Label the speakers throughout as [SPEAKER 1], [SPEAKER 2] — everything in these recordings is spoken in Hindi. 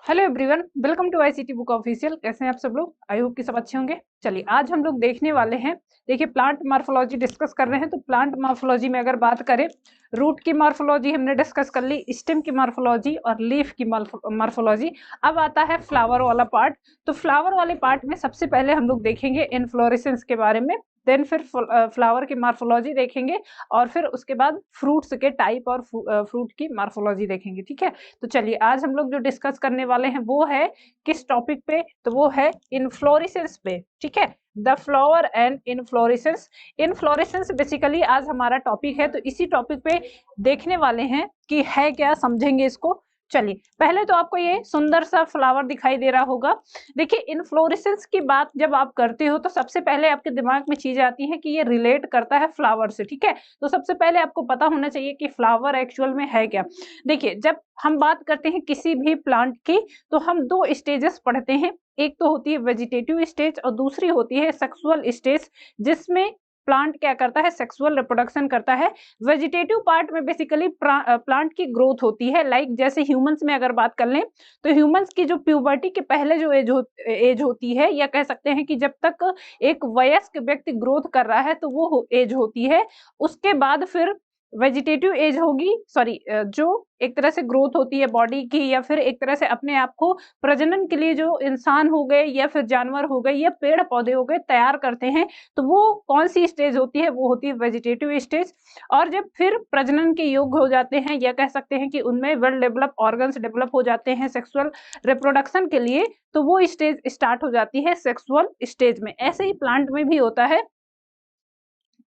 [SPEAKER 1] Hello everyone, welcome to ICT book official. कैसे हैं आप सब लोग? आई होप कि सब अच्छे होंगे। चलिए आज हम लोग देखने वाले हैं, देखिए प्लांट मॉर्फोलॉजी डिस्कस कर रहे हैं। तो प्लांट मॉर्फोलॉजी में अगर बात करें, रूट की मॉर्फोलॉजी हमने डिस्कस कर ली, स्टेम की मॉर्फोलॉजी और लीफ की मॉर्फोलॉजी। अब आता है फ्लावर वाला पार्ट। तो फ्लावर वाले पार्ट में सबसे पहले हम लोग देखेंगे इन्फ्लोरेसेंस के बारे में, देन फिर फ्लावर की मॉर्फोलॉजी देखेंगे और फिर उसके बाद फ्रूट्स के टाइप और फ्रूट की मॉर्फोलॉजी देखेंगे। ठीक है, तो चलिए आज हम लोग जो डिस्कस करने वाले हैं वो है किस टॉपिक पे, तो वो है इन्फ्लोरेसेंस पे। ठीक है, the flower and inflorescence. Inflorescence basically आज हमारा टॉपिक है, तो इसी टॉपिक पे देखने वाले हैं कि है क्या, समझेंगे इसको। चलिए पहले तो आपको ये सुंदर सा फ्लावर दिखाई दे रहा होगा। देखिए इन्फ्लोरेसेंस की बात जब आप करते हो तो सबसे पहले आपके दिमाग में चीज आती है कि ये रिलेट करता है फ्लावर से। ठीक है, तो सबसे पहले आपको पता होना चाहिए कि फ्लावर एक्चुअल में है क्या। देखिए जब हम बात करते हैं किसी भी प्लांट की, तो हम दो स्टेजेस पढ़ते हैं। एक तो होती है वेजिटेटिव स्टेज और दूसरी होती है सेक्सुअल स्टेज, जिसमें प्लांट क्या करता है, सेक्सुअल रिप्रोडक्शन करता है। वेजिटेटिव पार्ट में बेसिकली प्लांट की ग्रोथ होती है। लाइक जैसे ह्यूमंस में अगर बात कर लें, तो ह्यूमंस की जो प्यूबर्टी के पहले जो एज होती है, या कह सकते हैं कि जब तक एक वयस्क व्यक्ति ग्रोथ कर रहा है तो वो एज होती है। उसके बाद फिर वेजिटेटिव एज होगी, सॉरी जो एक तरह से ग्रोथ होती है बॉडी की, या फिर एक तरह से अपने आप को प्रजनन के लिए जो इंसान हो गए या फिर जानवर हो गए या पेड़ पौधे हो गए तैयार करते हैं, तो वो कौन सी स्टेज होती है, वो होती है वेजिटेटिव स्टेज। और जब फिर प्रजनन के योग्य हो जाते हैं, या कह सकते हैं कि उनमें वेल डेवलप ऑर्गन्स डेवलप हो जाते हैं सेक्सुअल रिप्रोडक्शन के लिए, तो वो स्टेज स्टार्ट हो जाती है सेक्सुअल स्टेज में। ऐसे ही प्लांट में भी होता है।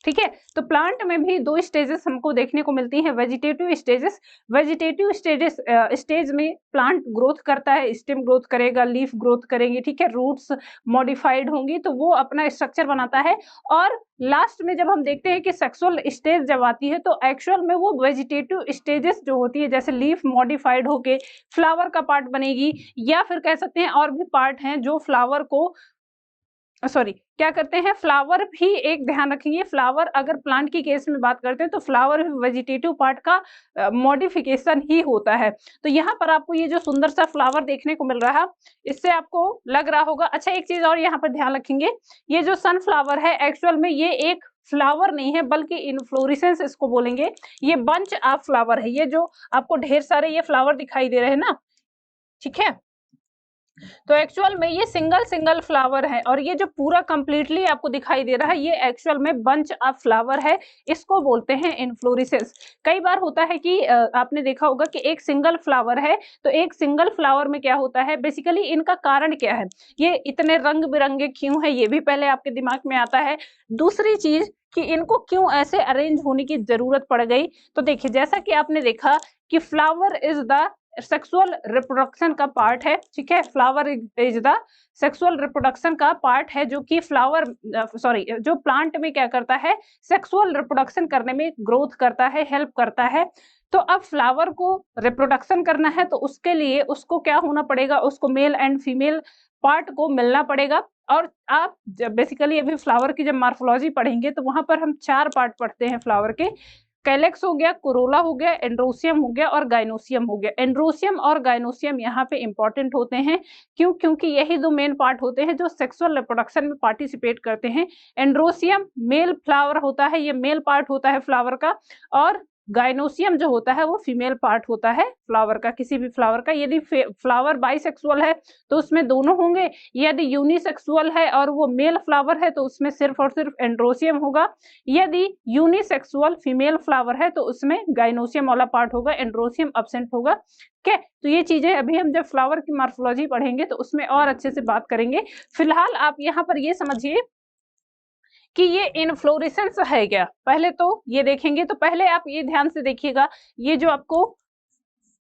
[SPEAKER 1] ठीक है, तो प्लांट में भी दो स्टेजेस हमको देखने को मिलती हैं, vegetative stages. Vegetative stages stage में प्लांट ग्रोथ करता है, स्टेम ग्रोथ करेगा, लीफ ग्रोथ करेंगे। ठीक है, रूट्स मॉडिफाइड होंगी, तो वो अपना स्ट्रक्चर बनाता है। और लास्ट में जब हम देखते हैं कि सेक्सुअल स्टेज जब आती है, तो एक्चुअल में वो वेजिटेटिव स्टेजेस जो होती है, जैसे लीफ मॉडिफाइड होके फ्लावर का पार्ट बनेगी, या फिर कह सकते हैं और भी पार्ट हैं जो फ्लावर को, सॉरी क्या करते हैं, फ्लावर भी एक ध्यान रखेंगे, फ्लावर अगर प्लांट की केस में बात करते हैं तो फ्लावर भी वेजिटेटिव पार्ट का मॉडिफिकेशन ही होता है। तो यहाँ पर आपको ये जो सुंदर सा फ्लावर देखने को मिल रहा है, इससे आपको लग रहा होगा। अच्छा एक चीज और यहाँ पर ध्यान रखेंगे, ये जो सनफ्लावर है एक्चुअल में ये एक फ्लावर नहीं है, बल्कि इन्फ्लोरेसेंस इसको बोलेंगे। ये बंच ऑफ फ्लावर है। ये जो आपको ढेर सारे ये फ्लावर दिखाई दे रहे हैं ना, ठीक है, तो एक्चुअल में ये सिंगल सिंगल फ्लावर है, और ये जो पूरा कंप्लीटली आपको दिखाई दे रहा है ये एक्चुअल में बंच ऑफ फ्लावर है। इसको बोलते हैं इन्फ्लोरेसेंस। कई बार होता है कि आपने देखा होगा कि एक सिंगल फ्लावर है, तो एक सिंगल फ्लावर में क्या होता है, बेसिकली इनका कारण क्या है, ये इतने रंग बिरंगे क्यों है, ये भी पहले आपके दिमाग में आता है। दूसरी चीज कि इनको क्यों ऐसे अरेंज होने की जरूरत पड़ गई, तो देखिए जैसा कि आपने देखा कि flower is the sexual reproduction का पार्ट है। ठीक है, flower is the sexual reproduction का पार्ट है, जो कि फ्लावर, सॉरी जो प्लांट में क्या करता है, सेक्सुअल रिप्रोडक्शन करने में ग्रोथ करता है, हेल्प करता है। तो अब फ्लावर को रिप्रोडक्शन करना है, तो उसके लिए उसको क्या होना पड़ेगा, उसको मेल एंड फीमेल पार्ट को मिलना पड़ेगा। और आप जब बेसिकली अभी फ्लावर की जब मॉर्फोलॉजी पढ़ेंगे, तो वहां पर हम चार पार्ट पढ़ते हैं फ्लावर के। कैलेक्स हो गया, कोरोला हो गया, एंड्रोसियम हो गया और गाइनोसियम हो गया। एंड्रोसियम और गाइनोसियम यहाँ पे इंपॉर्टेंट होते हैं, क्यों, क्योंकि यही दो मेन पार्ट होते हैं जो सेक्सुअल रिप्रोडक्शन में पार्टिसिपेट करते हैं। एंड्रोसियम मेल फ्लावर होता है, ये मेल पार्ट होता है फ्लावर का, और गाइनोसियम जो होता है वो फीमेल पार्ट होता है फ्लावर का, किसी भी फ्लावर का। यदि फ्लावर बाइसेक्सुअल है तो उसमें दोनों होंगे, यदि यूनिसेक्सुअल है और वो मेल फ्लावर है तो उसमें सिर्फ और सिर्फ एंड्रोसियम होगा, यदि यूनिसेक्सुअल फीमेल फ्लावर है तो उसमें गाइनोसियम वाला पार्ट होगा, एंड्रोसियम अब्सेंट होगा। ठीक है, तो ये चीजें अभी हम जब फ्लावर की मॉर्फोलॉजी पढ़ेंगे तो उसमें और अच्छे से बात करेंगे। फिलहाल आप यहाँ पर ये समझिए कि ये इन्फ्लोरेसेंस है क्या, पहले तो ये देखेंगे। तो पहले आप ये ध्यान से देखिएगा, ये जो आपको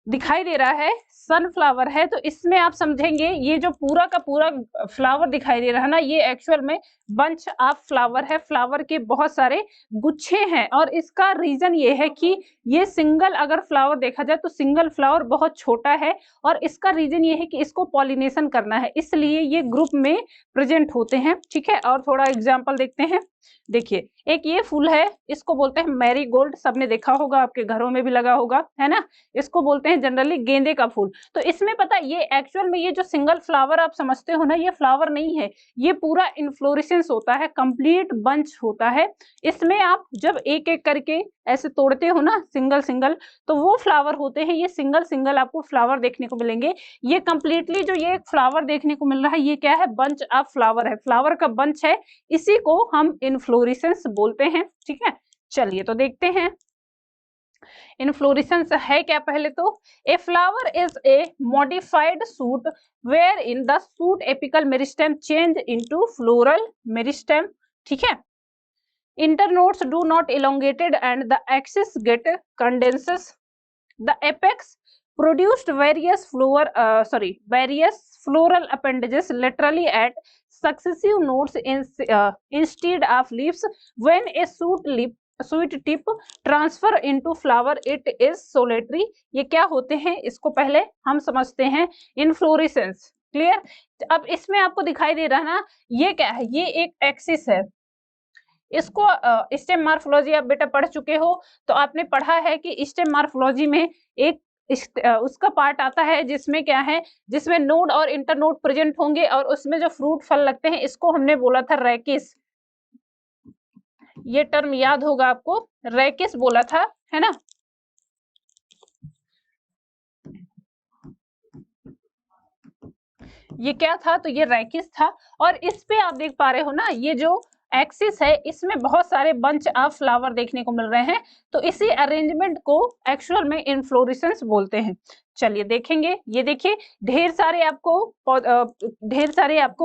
[SPEAKER 1] दिखाई दे रहा है सनफ्लावर है, तो इसमें आप समझेंगे ये जो पूरा का पूरा फ्लावर दिखाई दे रहा है ना, ये एक्चुअल में बंच ऑफ फ्लावर है। फ्लावर के बहुत सारे गुच्छे हैं, और इसका रीजन ये है कि ये सिंगल अगर फ्लावर देखा जाए तो सिंगल फ्लावर बहुत छोटा है, और इसका रीजन ये है कि इसको पॉलिनेशन करना है, इसलिए ये ग्रुप में प्रेजेंट होते हैं। ठीक है, और थोड़ा एग्जाम्पल देखते हैं। देखिए एक ये फूल है, इसको बोलते हैं मैरीगोल्ड, सबने देखा होगा, आपके घरों में भी लगा होगा, है ना। इसको बोलते हैं जनरली गेंदे का फूल। तो इसमें पता है ये एक्चुअल में ये जो सिंगल फ्लावर आप समझते हो ना, ये फ्लावर नहीं है, ये पूरा इन्फ्लोरेसेंस होता है, कंप्लीट बंच होता है। इसमें आप जब एक एक करके ऐसे तोड़ते हो ना सिंगल सिंगल, तो वो फ्लावर होते हैं, ये सिंगल सिंगल आपको फ्लावर देखने को मिलेंगे। ये कंप्लीटली जो ये एक फ्लावर देखने को मिल रहा है, ये क्या है, बंच ऑफ फ्लावर है, फ्लावर का बंच है, इसी को हम इन्फ्लोरेसेंस बोलते हैं। ठीक है, चलिए तो देखते हैं इन्फ्लोरेसेंस है क्या। पहले तो a flower is a modified shoot where in the shoot apical meristem change into floral meristem. ठीक है, internodes do not elongated and the axis get condenses. The apex produced various floral appendages laterally at successive nodes instead of leaves. When a sweet tip transfer into flower, it is solitary. ये क्या होते हैं, इसको पहले हम समझते हैं। Inflorescence clear. अब इसमें आपको दिखाई दे रहा ना, ये क्या है, ये एक एक्सिस है। इसको स्टेम मॉर्फोलॉजी आप बेटा पढ़ चुके हो, तो आपने पढ़ा है कि स्टेम मॉर्फोलॉजी में एक उसका पार्ट आता है जिसमें क्या है, जिसमें नोड और इंटरनोड प्रेजेंट होंगे और उसमें जो फ्रूट फल लगते हैं, इसको हमने बोला था रैकिस। ये टर्म याद होगा आपको, रैकिस बोला था, है ना। ये क्या था, तो ये रैकिस था। और इस पे आप देख पा रहे हो ना, ये जो एक्सिस है, इसमें बहुत सारे बंच ऑफ फ्लावर देखने को मिल रहे हैं, तो इसी अरेंजमेंट को एक्चुअल में इन्फ्लोरेसेंस बोलते हैं। चलिए देखेंगे, ये देखिए ढेर सारे आपको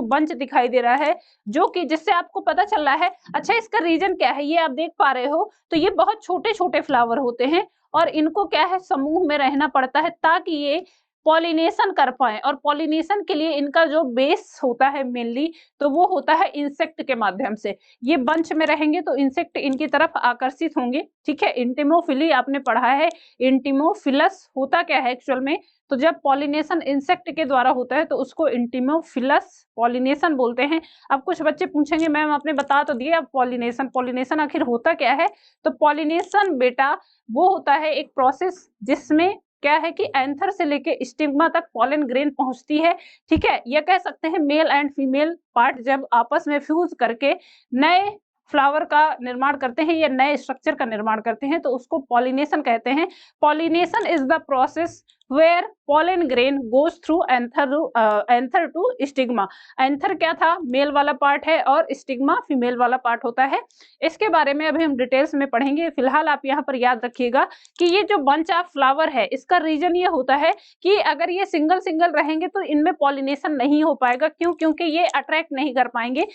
[SPEAKER 1] बंच दिखाई दे रहा है, जो कि जिससे आपको पता चल रहा है। अच्छा, इसका रीजन क्या है, ये आप देख पा रहे हो, तो ये बहुत छोटे छोटे फ्लावर होते हैं और इनको क्या है, समूह में रहना पड़ता है ताकि ये पॉलिनेशन कर पाए। और पॉलिनेशन के लिए इनका जो बेस होता है मेनली, तो वो होता है इंसेक्ट के माध्यम से। ये बंच में रहेंगे तो इंसेक्ट इनकी तरफ आकर्षित होंगे। ठीक है, इंटिमोफिली आपने पढ़ा है, इंटिमोफिलस होता क्या है एक्चुअल में, तो जब पॉलिनेशन इंसेक्ट के द्वारा होता है तो उसको इंटिमोफिलस पॉलिनेशन बोलते हैं। अब कुछ बच्चे पूछेंगे मैम आपने बता तो दिया, अब पॉलिनेशन आखिर होता क्या है। तो पॉलिनेशन बेटा वो होता है एक प्रोसेस जिसमें क्या है कि एंथर से लेके स्टिग्मा तक पॉलन ग्रेन पहुंचती है। ठीक है, यह कह सकते हैं मेल एंड फीमेल पार्ट जब आपस में फ्यूज करके नए फ्लावर का निर्माण करते हैं या नए स्ट्रक्चर का निर्माण करते हैं, तो उसको पॉलिनेशन कहते हैं। Pollination is the process where pollen grain goes through anther to stigma. Anther क्या था, मेल वाला पार्ट है, और स्टिग्मा फीमेल वाला पार्ट होता है। इसके बारे में अभी हम डिटेल्स में पढ़ेंगे, फिलहाल आप यहाँ पर याद रखिएगा कि ये जो बंच ऑफ फ्लावर है, इसका रीजन ये होता है कि अगर ये सिंगल सिंगल रहेंगे तो इनमें पॉलिनेशन नहीं हो पाएगा। क्यों? क्योंकि ये अट्रैक्ट नहीं कर पाएंगे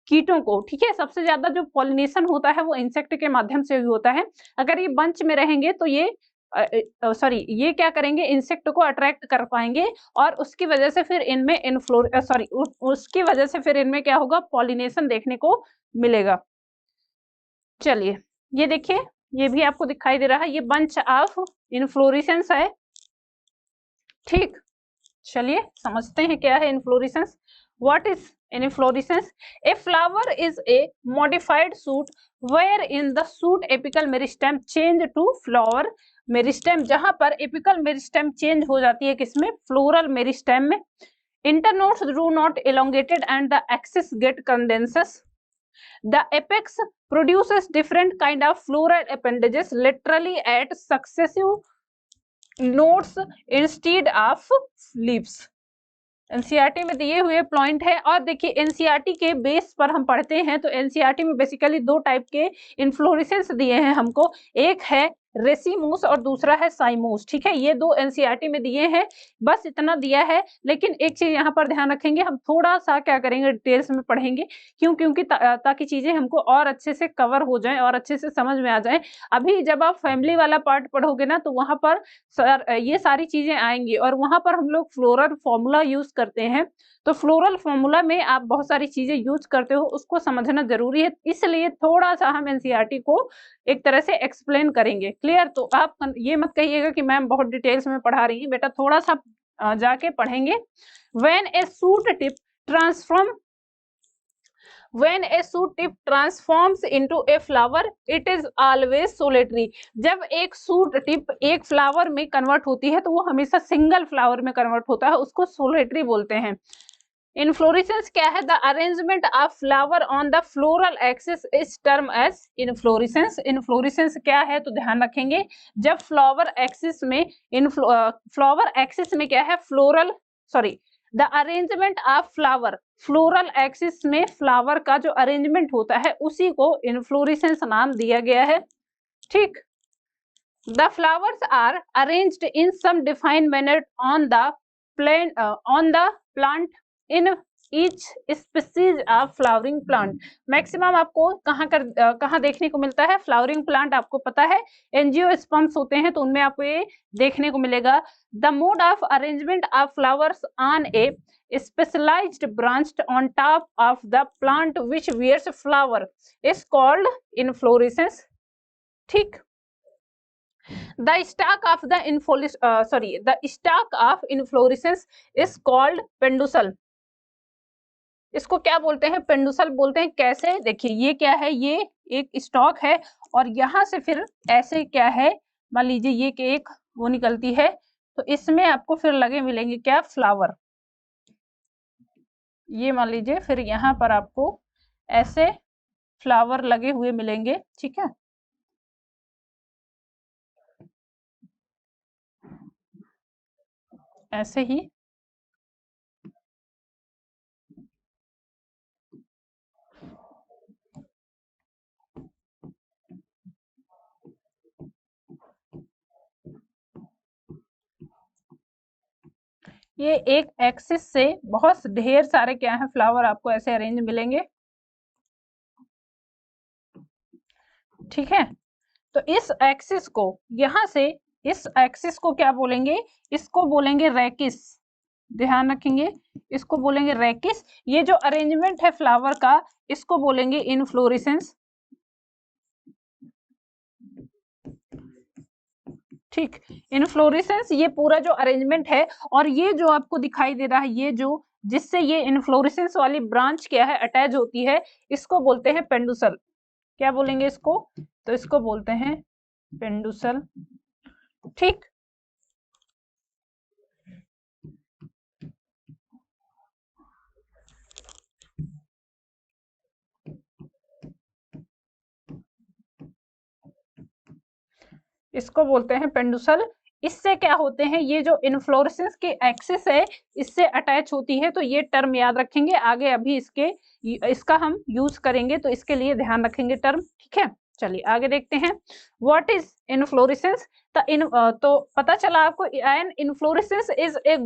[SPEAKER 1] कीटों को। ठीक है, सबसे ज्यादा जो पॉलिनेशन होता है वो इंसेक्ट के माध्यम से ही होता है। अगर ये बंच में रहेंगे तो ये ये क्या करेंगे, इंसेक्ट को अट्रैक्ट कर पाएंगे और उसकी वजह से फिर इनमें उसकी वजह से फिर इनमें क्या होगा, पॉलिनेशन देखने को मिलेगा। चलिए ये देखिए, ये भी आपको दिखाई दे रहा है, ये बंच ऑफ इन्फ्लोरेसेंस है। ठीक, चलिए समझते हैं क्या है inflorescence. What is inflorescence? A flower is a modified shoot where in the shoot apical meristem change to flower meristem, जहां पर एपिकल मेरिस्टेम चेंज हो जाती है किसमें, फ्लोरल मेरिस्टेम में। Internodes do not elongated and the axis get condenses. The apex produces different kind of floral appendages laterally at successive nodes instead of leaves. NCERT में दिए हुए पॉइंट है। और देखिए एनसीईआरटी के बेस पर हम पढ़ते हैं, तो एनसीईआरटी में बेसिकली दो टाइप के इन्फ्लोरेसेंस दिए हैं हमको, एक है रेसिमोस और दूसरा है साइमोस। ठीक है, ये दो एनसीईआरटी में दिए हैं, बस इतना दिया है। लेकिन एक चीज यहाँ पर ध्यान रखेंगे, हम थोड़ा सा क्या करेंगे, डिटेल्स में पढ़ेंगे। क्यों? क्योंकि ताकि चीजें हमको और अच्छे से कवर हो जाएं और अच्छे से समझ में आ जाए। अभी जब आप फैमिली वाला पार्ट पढ़ोगे ना, तो वहां पर ये सारी चीजें आएंगी और वहां पर हम लोग फ्लोरल फॉर्मूला यूज करते हैं। तो फ्लोरल फॉर्मूला में आप बहुत सारी चीजें यूज करते हो, उसको समझना जरूरी है, इसलिए थोड़ा सा हम एनसीईआरटी को एक तरह से एक्सप्लेन करेंगे। क्लियर? तो आप ये मत कहिएगा कि मैम बहुत डिटेल्स में पढ़ा रही है, बेटा थोड़ा सा जाके पढ़ेंगे। When A suit tip transform When a shoot tip transforms into a flower, it is always solitary. जब एक सूट टिप एक फ्लावर में कन्वर्ट होती है तो वो हमेशा सिंगल फ्लावर में कन्वर्ट होता है, उसको सोलेटरी बोलते हैं। इनफ्लोरेसेंस क्या है? The arrangement of flower on the floral axis is term as inflorescence. Inflorescence क्या है तो ध्यान रखेंगे, जब फ्लावर एक्सिस में फ्लावर एक्सिस में क्या है, floral sorry the arrangement of flower, floral axis में फ्लावर का जो अरेंजमेंट होता है उसी को इनफ्लोरेसेंस नाम दिया गया है। ठीक, the flowers are arranged in some defined manner on the plant in each species of flowering plant. Maximum आपको कहाँ देखने को मिलता है? फ्लावरिंग प्लांट आपको पता है एंजियोस्पर्म्स होते हैं, तो उनमें आपको ये देखने को मिलेगा। The mode of arrangement of flowers on A specialized branch on top of the plant which bears flower is called inflorescence। ठीक, the stalk of the inflorescence is called पेंडुसल। इसको क्या बोलते हैं? पेंडुसल बोलते हैं। कैसे? देखिए ये क्या है, ये एक स्टॉक है और यहाँ से फिर ऐसे क्या है, मान लीजिए ये कि एक वो निकलती है, तो इसमें आपको फिर लगे मिलेंगे क्या? फ्लावर। ये मान लीजिए फिर यहाँ पर आपको ऐसे फ्लावर लगे हुए मिलेंगे। ठीक है, ऐसे ही ये एक एक्सिस से बहुत ढेर सारे क्या है, फ्लावर आपको ऐसे अरेंज मिलेंगे। ठीक है, तो इस एक्सिस को यहाँ से इस एक्सिस को क्या बोलेंगे? इसको बोलेंगे रेकिस। ध्यान रखेंगे, इसको बोलेंगे रेकिस। ये जो अरेंजमेंट है फ्लावर का, इसको बोलेंगे इनफ्लोरेसेंस। ठीक, इनफ्लोरेसेंस ये पूरा जो अरेंजमेंट है, और ये जो आपको दिखाई दे रहा है, ये जो जिससे ये इनफ्लोरेसेंस वाली ब्रांच क्या है अटैच होती है, इसको बोलते हैं पेंडुसल। क्या बोलेंगे इसको? तो इसको बोलते हैं पेंडुसल। ठीक, इसको बोलते हैं पेंडुसल। इससे क्या होते हैं, ये जो इनफ्लोरेसेंस की एक्सिस है इससे अटैच होती है, तो ये टर्म याद रखेंगे। आगे अभी इसका हम यूज करेंगे, तो इसके लिए ध्यान रखेंगे टर्म। ठीक है, चलिए आगे देखते हैं। What is inflorescence? तो पता चला आपको, an inflorescence is a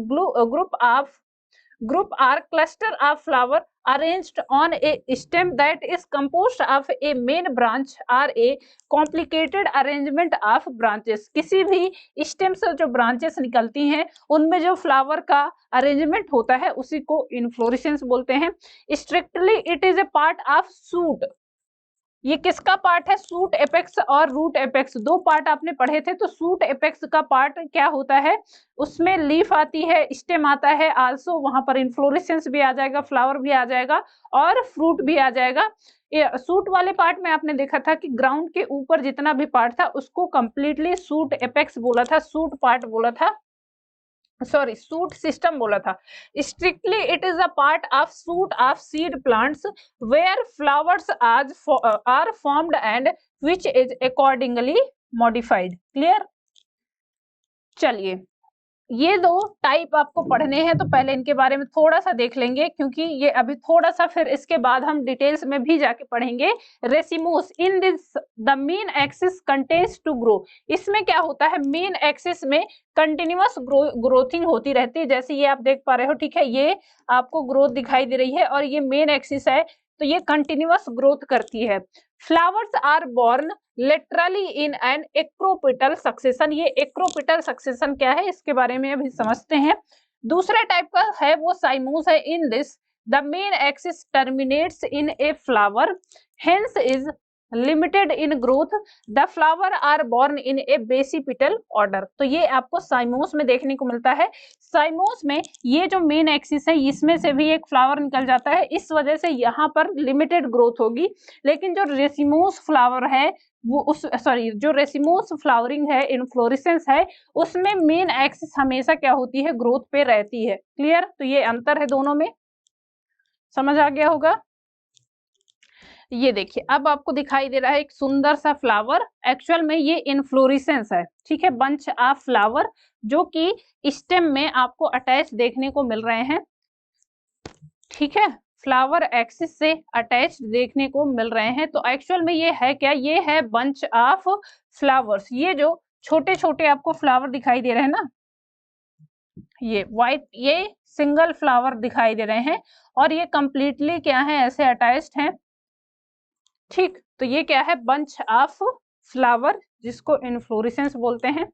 [SPEAKER 1] group or cluster of flower arranged on a stem that is composed of a main branch or a complicated arrangement of branches। किसी भी स्टेम से जो ब्रांचेस निकलती हैं उनमें जो फ्लावर का अरेंजमेंट होता है उसी को इनफ्लोरेसेंस बोलते हैं। Strictly it is a part of suit. ये किसका पार्ट है? सूट एपेक्स और रूट एपेक्स, दो पार्ट आपने पढ़े थे। तो सूट एपेक्स का पार्ट क्या होता है? उसमें लीफ आती है, स्टेम आता है, आल्सो वहां पर इनफ्लोरेसेंस भी आ जाएगा, फ्लावर भी आ जाएगा और फ्रूट भी आ जाएगा। सूट वाले पार्ट में आपने देखा था कि ग्राउंड के ऊपर जितना भी पार्ट था उसको कंप्लीटली सूट एपेक्स बोला था, सूट पार्ट बोला था, सॉरी सूट सिस्टम बोला था। Strictly it is a part of shoot of seed plants where flowers are formed and which is accordingly modified. Clear? चलिए, ये दो टाइप आपको पढ़ने हैं, तो पहले इनके बारे में थोड़ा सा देख लेंगे, क्योंकि ये अभी थोड़ा सा फिर इसके बाद हम डिटेल्स में भी जाके पढ़ेंगे। Racemose in this the main axis contains two grow. इसमें क्या होता है? मेन एक्सिस में कंटिन्यूअस ग्रोथिंग होती रहती है, जैसे ये आप देख पा रहे हो। ठीक है, ये आपको ग्रोथ दिखाई दे रही है और ये मेन एक्सिस है, तो ये कंटिन्यूअस ग्रोथ करती है। Flowers are borne laterally in an acropetal succession. ये एक्रोपिटल सक्सेशन क्या है इसके बारे में अभी समझते हैं। दूसरे टाइप का है वो साइमोस है। In this the main axis terminates in a flower, hence is limited in growth, the flower are borne in a basipetal order. तो ये आपको साइमोस में देखने को मिलता है। साइमोस में ये जो मेन एक्सिस है इसमें से भी एक फ्लावर निकल जाता है, इस वजह से यहाँ पर लिमिटेड ग्रोथ होगी। लेकिन जो रेसिमोस फ्लावर है वो जो रेसिमोस फ्लावरिंग है, इनफ्लोरेसेंस है, उसमें मेन एक्सिस हमेशा क्या होती है, ग्रोथ पे रहती है। क्लियर? तो ये अंतर है दोनों में, समझ आ गया होगा। ये देखिए अब आपको दिखाई दे रहा है एक सुंदर सा फ्लावर, एक्चुअल में ये इनफ्लोरेसेंस है, ठीक है, बंच ऑफ फ्लावर जो कि स्टेम में आपको अटैच देखने को मिल रहे हैं, ठीक है, फ्लावर एक्सिस से अटैच देखने को मिल रहे हैं। तो एक्चुअल में ये है क्या, ये है बंच ऑफ फ्लावर्स। ये जो छोटे छोटे आपको फ्लावर दिखाई दे रहे हैं ना, ये व्हाइट, ये सिंगल फ्लावर दिखाई दे रहे हैं और ये कंप्लीटली क्या है, ऐसे अटैच्ड हैं, ठीक। तो ये क्या है, बंच ऑफ फ्लावर, जिसको इनफ्लोरेसेंस बोलते हैं।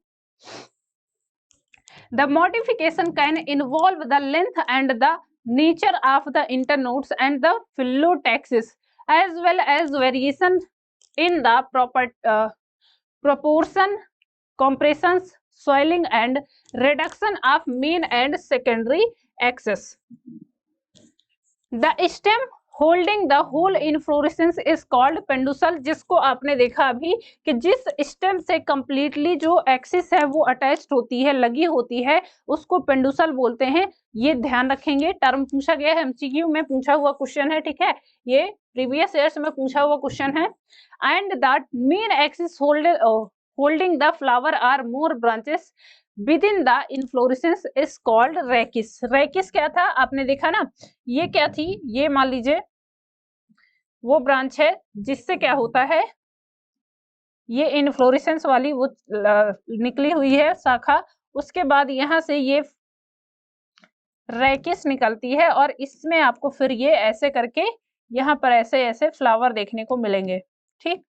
[SPEAKER 1] The modification can involve the length and the nature of the internodes and the phyllotaxis as well as variation in the proportion, compressions, swelling and reduction of main and secondary axis. The stem holding the whole inflorescence is called पेंडुसल, जिसको आपने देखा अभी कि जिस स्टेम से कंप्लीटली जो एक्सिस है वो अटैच्ड होती है, लगी होती है, उसको पेंडुसल बोलते हैं। ये ध्यान रखेंगे, टर्म पूछा गया है, एमसीक्यू में पूछा हुआ क्वेश्चन है, ठीक है, ये प्रीवियस ईयर्स में पूछा हुआ क्वेश्चन है। And that main axis holding the flower or more branches within the inflorescence is called rachis. Rachis क्या था, आपने देखा ना, ये क्या थी, ये मान लीजिए वो ब्रांच है जिससे क्या होता है, ये इनफ्लोरेसेंस वाली वो निकली हुई है शाखा, उसके बाद यहाँ से ये रेकिस निकलती है और इसमें आपको फिर ये ऐसे करके यहाँ पर ऐसे ऐसे फ्लावर देखने को मिलेंगे, ठीक।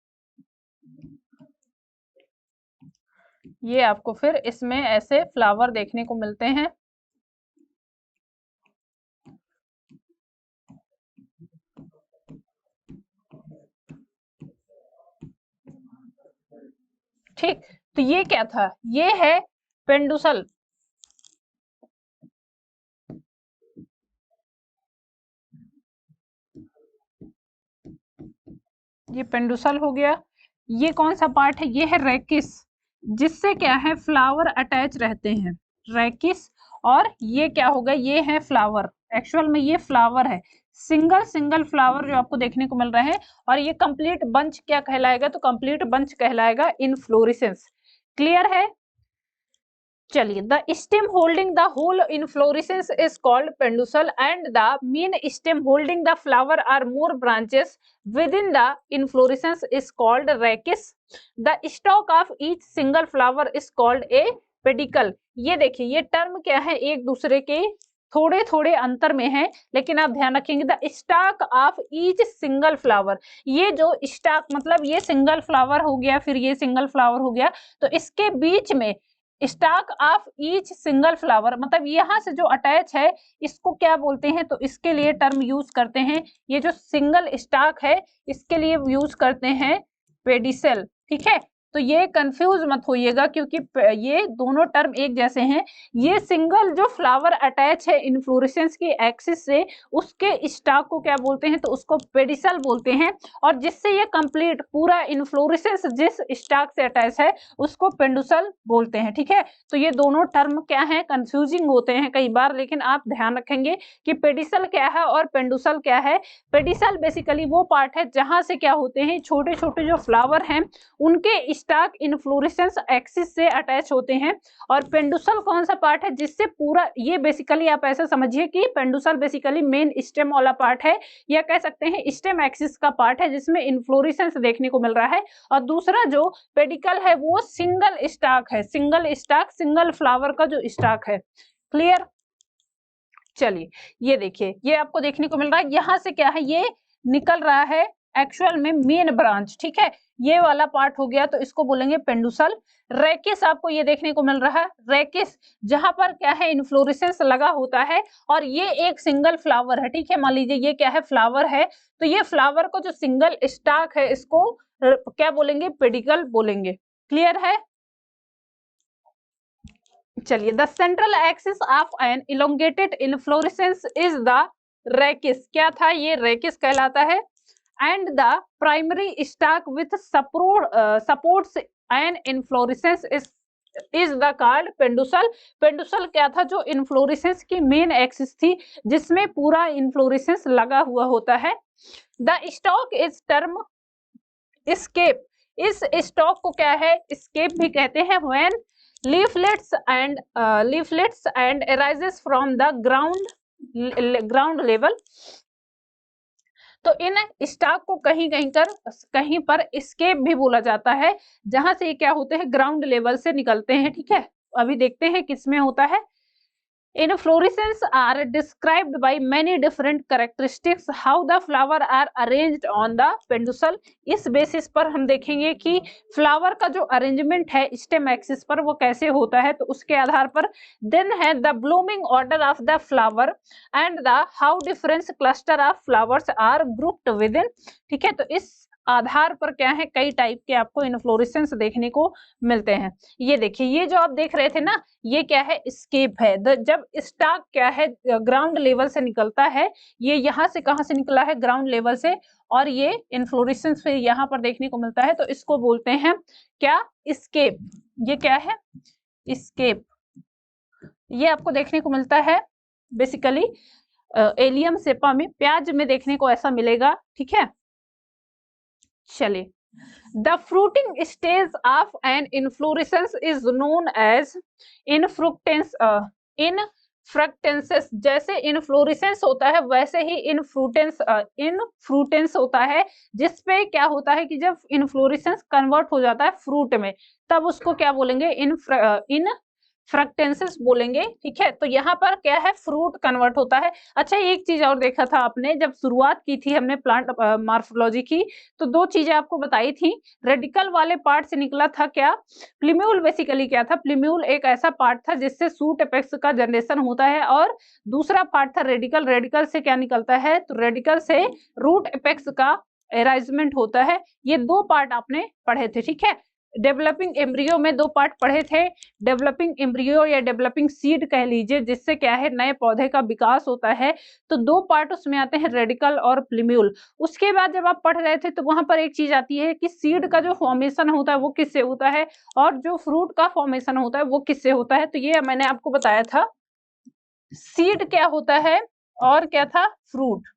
[SPEAKER 1] ये आपको फिर इसमें ऐसे फ्लावर देखने को मिलते हैं, ठीक। तो ये क्या था, ये है पेंडुसल, ये पेंडुसल हो गया। ये कौन सा पार्ट है, ये है रेकिस, जिससे क्या है फ्लावर अटैच रहते हैं, रेकिस। और ये क्या होगा, ये है फ्लावर, एक्चुअल में ये फ्लावर है, सिंगल सिंगल फ्लावर जो आपको देखने को मिल रहे हैं। और ये कंप्लीट बंच क्या कहलाएगा, तो कंप्लीट बंच कहलाएगा इनफ्लोरेसेंस। क्लियर है? चलिए, the stem holding the whole inflorescence is called पेंडुसल and the main stem holding the flower or more branches within the inflorescence is called rachis. The stalk of each single flower is called a pedicle. ये देखिए, ये टर्म क्या है, एक दूसरे के थोड़े थोड़े अंतर में है, लेकिन आप ध्यान रखेंगे the stock of each single flower. ये जो स्टाक मतलब ये सिंगल फ्लावर हो गया, फिर ये सिंगल फ्लावर हो गया, तो इसके बीच में stock of each single flower, मतलब यहाँ से जो अटैच है इसको क्या बोलते हैं, तो इसके लिए टर्म यूज करते हैं, ये जो सिंगल स्टाक है इसके लिए यूज करते हैं पेडिसल, ठीक है। तो ये कंफ्यूज मत होइएगा क्योंकि ये दोनों टर्म एक जैसे हैं। ये सिंगल जो फ्लावर अटैच है इनफ्लोरेसेंस की एक्सिस से, उसके स्टाक को क्या बोलते हैं, तो उसको पेडिसल बोलते हैं। और जिससे ये कंप्लीट पूरा इनफ्लोरेसेंस जिस स्टाक से अटैच है उसको पेंडुसल बोलते हैं, ठीक है। तो ये दोनों टर्म क्या है, कंफ्यूजिंग होते हैं कई बार, लेकिन आप ध्यान रखेंगे कि पेडिसल क्या है और पेंडुसल क्या है। पेडिसल बेसिकली वो पार्ट है जहां से क्या होते हैं, छोटे छोटे जो फ्लावर हैं उनके स्टाक इनफ्लोरेसेंस एक्सिस से अटैच होते हैं। और पेंडुसल कौन सा पार्ट है, जिससे पूरा, ये बेसिकली आप ऐसा समझिए कि पेंडुसल बेसिकली मेन स्टेम वाला पार्ट है, या कह सकते हैं स्टेम एक्सिस का पार्ट है जिसमें इनफ्लोरेसेंस देखने को मिल रहा है। और दूसरा जो पेडिकल है वो सिंगल स्टाक है, सिंगल स्टाक, सिंगल फ्लावर का जो स्टाक है। क्लियर? चलिए, ये देखिए, ये आपको देखने को मिल रहा है, यहाँ से क्या है, ये निकल रहा है एक्चुअल में मेन ब्रांच, ठीक है। ये वाला पार्ट हो गया, तो इसको बोलेंगे पेंडुसल। रेकिस आपको ये देखने को मिल रहा है, रेकिस जहां पर क्या है, इनफ्लोरेसेंस लगा होता है और ये एक सिंगल फ्लावर है, ठीक है। मान लीजिए ये क्या है, फ्लावर है, तो ये फ्लावर को जो सिंगल स्टाक है इसको क्या बोलेंगे, पेडिकल बोलेंगे। क्लियर है? चलिए, the central axis of an elongated inflorescence is the rachis. क्या था ये? रेकिस कहलाता है। And the primary stalk with supports an inflorescence is the called पेंडुसल। पेंडुसल क्या था? जो इन्फ्लोरेसेंस की मेन एक्सिस थी जिसमें पूरा इन्फ्लोरेसेंस लगा हुआ होता है। The stalk is term scape. इस स्टॉक को क्या है? स्केप भी कहते हैं। When leaflets and arises from the ground level। तो इन स्टॉक को कहीं पर स्केप भी बोला जाता है, जहां से ये क्या होते हैं? ग्राउंड लेवल से निकलते हैं। ठीक है, अभी देखते हैं किसमें होता है। Inflorescences are described by many different characteristics. How the flower are arranged on the pedicel। इस बेसिस पर हम देखेंगे कि फ्लावर का जो अरेंजमेंट है स्टेम एक्सिस पर वो कैसे होता है, तो उसके आधार पर देन है the blooming order of the flower and the how different cluster of flowers are grouped within. ठीक है, तो इस आधार पर क्या है, कई टाइप के आपको इन्फ्लोरेसेंस देखने को मिलते हैं। ये देखिए, ये जो आप देख रहे थे ना, ये क्या है? स्केप है। जब स्टॉक क्या है ग्राउंड लेवल से निकलता है, ये यहाँ से कहाँ से निकला है? ग्राउंड लेवल से, और ये इन्फ्लोरेसेंस फिर यहाँ पर देखने को मिलता है, तो इसको बोलते हैं क्या? स्केप। ये क्या है? स्केप। ये आपको देखने को मिलता है बेसिकली एलियम सेपा में, प्याज में देखने को ऐसा मिलेगा। ठीक है, चलिए, the fruiting stage of an inflorescence is known as infructescence. जैसे इन्फ्लोरेसेंस होता है वैसे ही इनफ्रूटेंस होता है, जिसपे क्या होता है कि जब इन्फ्लोरेसेंस कन्वर्ट हो जाता है फ्रूट में, तब उसको क्या बोलेंगे? फ्रक्टेंसेस बोलेंगे। ठीक है, तो यहाँ पर क्या है? फ्रूट कन्वर्ट होता है। अच्छा, एक चीज और देखा था आपने, जब शुरुआत की थी हमने प्लांट मॉर्फोलॉजी की, तो दो चीजें आपको बताई थी। रेडिकल वाले पार्ट से निकला था क्या? प्लीम्यूल। बेसिकली क्या था? प्लीम्यूल एक ऐसा पार्ट था जिससे सूट एपेक्स का जनरेशन होता है, और दूसरा पार्ट था रेडिकल। रेडिकल से क्या निकलता है? तो रेडिकल से रूट एपेक्स का अरेंजमेंट होता है। ये दो पार्ट आपने पढ़े थे। ठीक है, डेवलपिंग एम्ब्रियो में दो पार्ट पढ़े थे। डेवलपिंग एम्ब्रियो या डेवलपिंग सीड कह लीजिए, जिससे क्या है नए पौधे का विकास होता है, तो दो पार्ट उसमें आते हैं, रेडिकल और प्लीम्यूल। उसके बाद जब आप पढ़ रहे थे तो वहां पर एक चीज आती है कि सीड का जो फॉर्मेशन होता है वो किससे होता है, और जो फ्रूट का फॉर्मेशन होता है वो किससे होता है। तो ये मैंने आपको बताया था, सीड क्या होता है और क्या था? फ्रूट।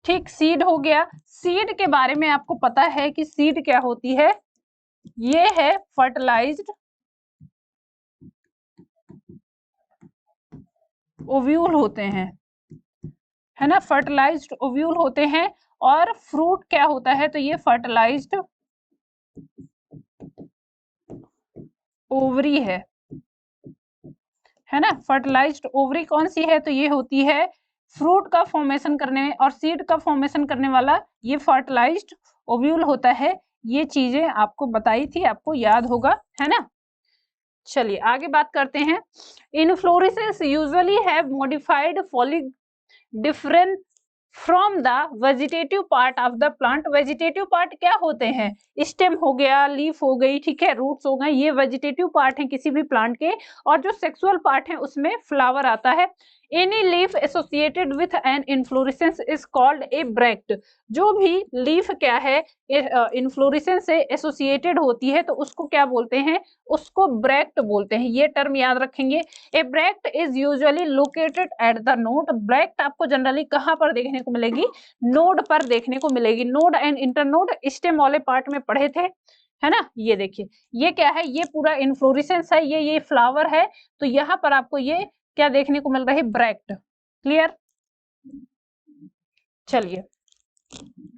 [SPEAKER 1] ठीक, सीड हो गया। सीड के बारे में आपको पता है कि सीड क्या होती है? ये है फर्टिलाइज्ड ओव्यूल होते हैं, है ना? फर्टिलाइज्ड ओव्यूल होते हैं। और फ्रूट क्या होता है? तो ये फर्टिलाइज्ड ओवरी है ना? फर्टिलाइज्ड ओवरी कौन सी है? तो ये होती है फ्रूट का फॉर्मेशन करने में, और सीड का फॉर्मेशन करने वाला ये फर्टिलाइज्ड ओव्यूल होता है। ये चीजें आपको बताई थी, आपको याद होगा, है ना? चलिए आगे बात करते हैं। Inflorescence usually have modified folic different from the vegetative part of the plant. Vegetative part क्या होते हैं? स्टेम हो गया, लीफ हो गई, ठीक है, रूट्स हो गए, ये वेजिटेटिव पार्ट है किसी भी प्लांट के। और जो सेक्सुअल पार्ट है उसमें फ्लावर आता है। Any leaf associated with an inflorescence is called a bract. जो भी लीफ क्या है इन्फ्लोरेसेंस से एसोसिएटेड होती है तो उसको क्या बोलते हैं? उसको ब्रैक्ट बोलते हैं। ये टर्म याद रखेंगे। A bract is usually located at the node. Bract आपको जनरली कहाँ पर देखने को मिलेगी? नोड पर देखने को मिलेगी। नोड एंड इंटरनोड स्टेम वाले पार्ट में पढ़े थे, है ना? ये देखिए, ये क्या है? ये पूरा इन्फ्लोरेसेंस है, ये फ्लावर है, तो यहाँ पर आपको ये क्या देखने को मिल रहा है? ब्रैक्ट। क्लियर? चलिए,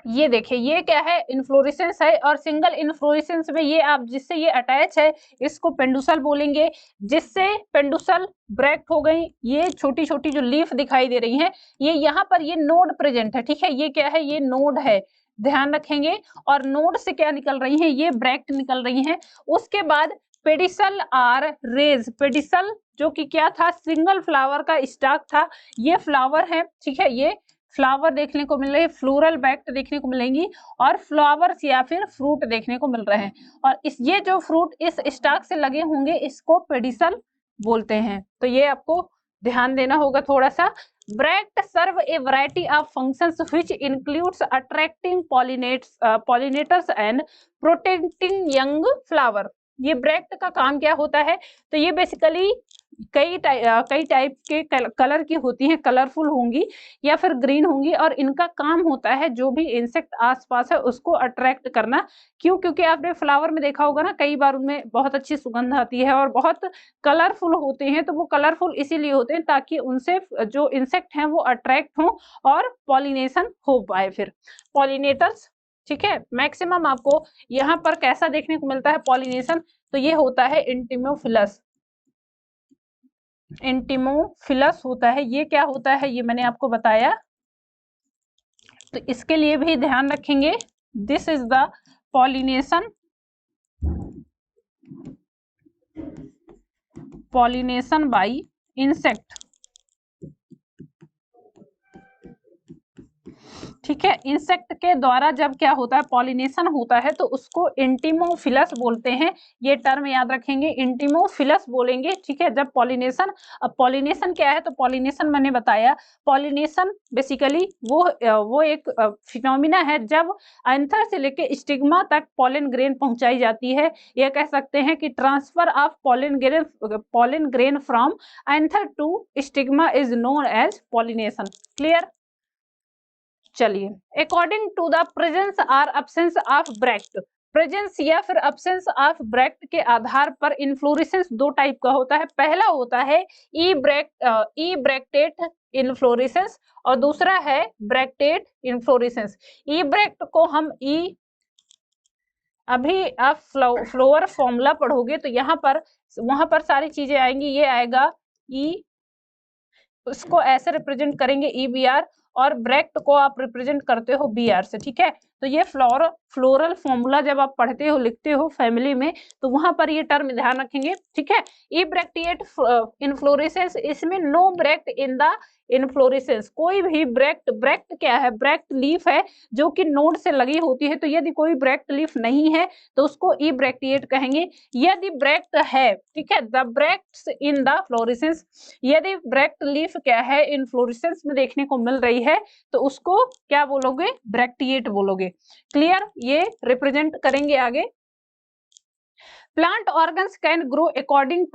[SPEAKER 1] ये देखिए, ये क्या है? इन्फ्लोरेसेंस है, और सिंगल इन्फ्लोरेसेंस में ये आप जिससे ये अटैच है इसको पेंडुसल बोलेंगे। जिससे पेंडुसल ब्रैक्ट हो गई। ये छोटी छोटी जो लीफ दिखाई दे रही है, ये यहाँ पर ये नोड प्रेजेंट है। ठीक है, ये क्या है? ये नोड है, ध्यान रखेंगे। और नोड से क्या निकल रही है? ये ब्रैक्ट निकल रही है। उसके बाद पेडिसल आर रेज। पेडिसल जो कि क्या था, सिंगल फ्लावर का स्टॉक था। ये फ्लावर है, ठीक है, ये फ्लावर देखने को मिल रहे हैं, फ्लोरल बैक्ट देखने को मिलेंगी और फ्लावर्स या फिर फ्रूट देखने को मिल रहे हैं। और इस ये जो फ्रूट इस स्टॉक से लगे होंगे इसको पेडिसल बोलते हैं। तो ये आपको ध्यान देना होगा थोड़ा सा। Bract serve a variety of functions which includes attracting pollinators and protecting young flower. ये ब्रैक्ट का काम क्या होता है, तो ये बेसिकली कई टाइप के कलर की होती हैं, कलरफुल होंगी या फिर ग्रीन होंगी, और इनका काम होता है जो भी इंसेक्ट आसपास है उसको अट्रैक्ट करना। क्यों? क्योंकि आपने फ्लावर में देखा होगा ना, कई बार उनमें बहुत अच्छी सुगंध आती है और बहुत कलरफुल होते हैं। तो वो कलरफुल इसीलिए होते हैं ताकि उनसे जो इंसेक्ट हैं वो अट्रैक्ट हों और पॉलिनेशन हो पाए। फिर पॉलिनेटर्स, ठीक है, मैक्सिमम आपको यहाँ पर कैसा देखने को मिलता है पॉलिनेशन, तो ये होता है एंटिमोफिलस। एंटिमोफिलस होता है, ये क्या होता है ये मैंने आपको बताया, तो इसके लिए भी ध्यान रखेंगे। This is the pollination by insect, ठीक है। इंसेक्ट के द्वारा जब क्या होता है, पॉलिनेशन होता है, तो उसको एंटिमोफिलस बोलते हैं। ये टर्म याद रखेंगे, एंटिमोफिलस बोलेंगे, ठीक है, जब पॉलिनेशन। अब पॉलिनेशन क्या है, तो पॉलिनेशन मैंने बताया, पॉलिनेशन बेसिकली वो एक फिनोमिना है जब एंथर से लेके स्टिग्मा तक पॉलन ग्रेन पहुंचाई जाती है। यह कह सकते हैं कि transfer of pollen grain from anther to stigma is known as pollination. Clear? चलिए, अकॉर्डिंग टू द प्रेजेंस और एब्सेंस ऑफ ब्रैक्ट, प्रेजेंस या फिर एब्सेंस ऑफ ब्रैक्ट के आधार पर इन्फ्लोरेसेंस दो टाइप का होता है। पहला होता है ई ब्रैक्टेट इन्फ्लोरेसेंस और दूसरा है ब्रैक्टेट इन्फ्लोरेसेंस। ई ब्रैक्ट को हम अभी आप फ्लोवर फॉर्मूला पढ़ोगे तो यहाँ पर वहां पर सारी चीजें आएंगी। ये आएगा ई, उसको ऐसे रिप्रेजेंट करेंगे EBR, और ब्रैक्ट को आप रिप्रेजेंट करते हो BR से, ठीक है। तो ये फ्लोरल फॉर्मूला जब आप पढ़ते हो, लिखते हो फैमिली में, तो वहां पर ये टर्म ध्यान रखेंगे, ठीक है। ई ब्रैक्टिएट इन्फ्लोरेसेंस, इसमें no bract in the inflorescence, कोई भी ब्रैक्ट क्या है, ब्रैक्ट लीफ है जो कि नोड से लगी होती है। तो यदि कोई ब्रैक्ट लीफ नहीं है तो उसको ई ब्रैक्टिएट कहेंगे। यदि ब्रैक्ट है, ठीक है, the bracts in the fluorescence, यदि ब्रैक्ट लीफ क्या है इन्फ्लोरेसेंस में देखने को मिल रही है तो उसको क्या बोलोगे, ब्रैक्टिएट बोलोगे। क्लियर? ये रिप्रेजेंट करेंगे आगे। Plant organs can grow according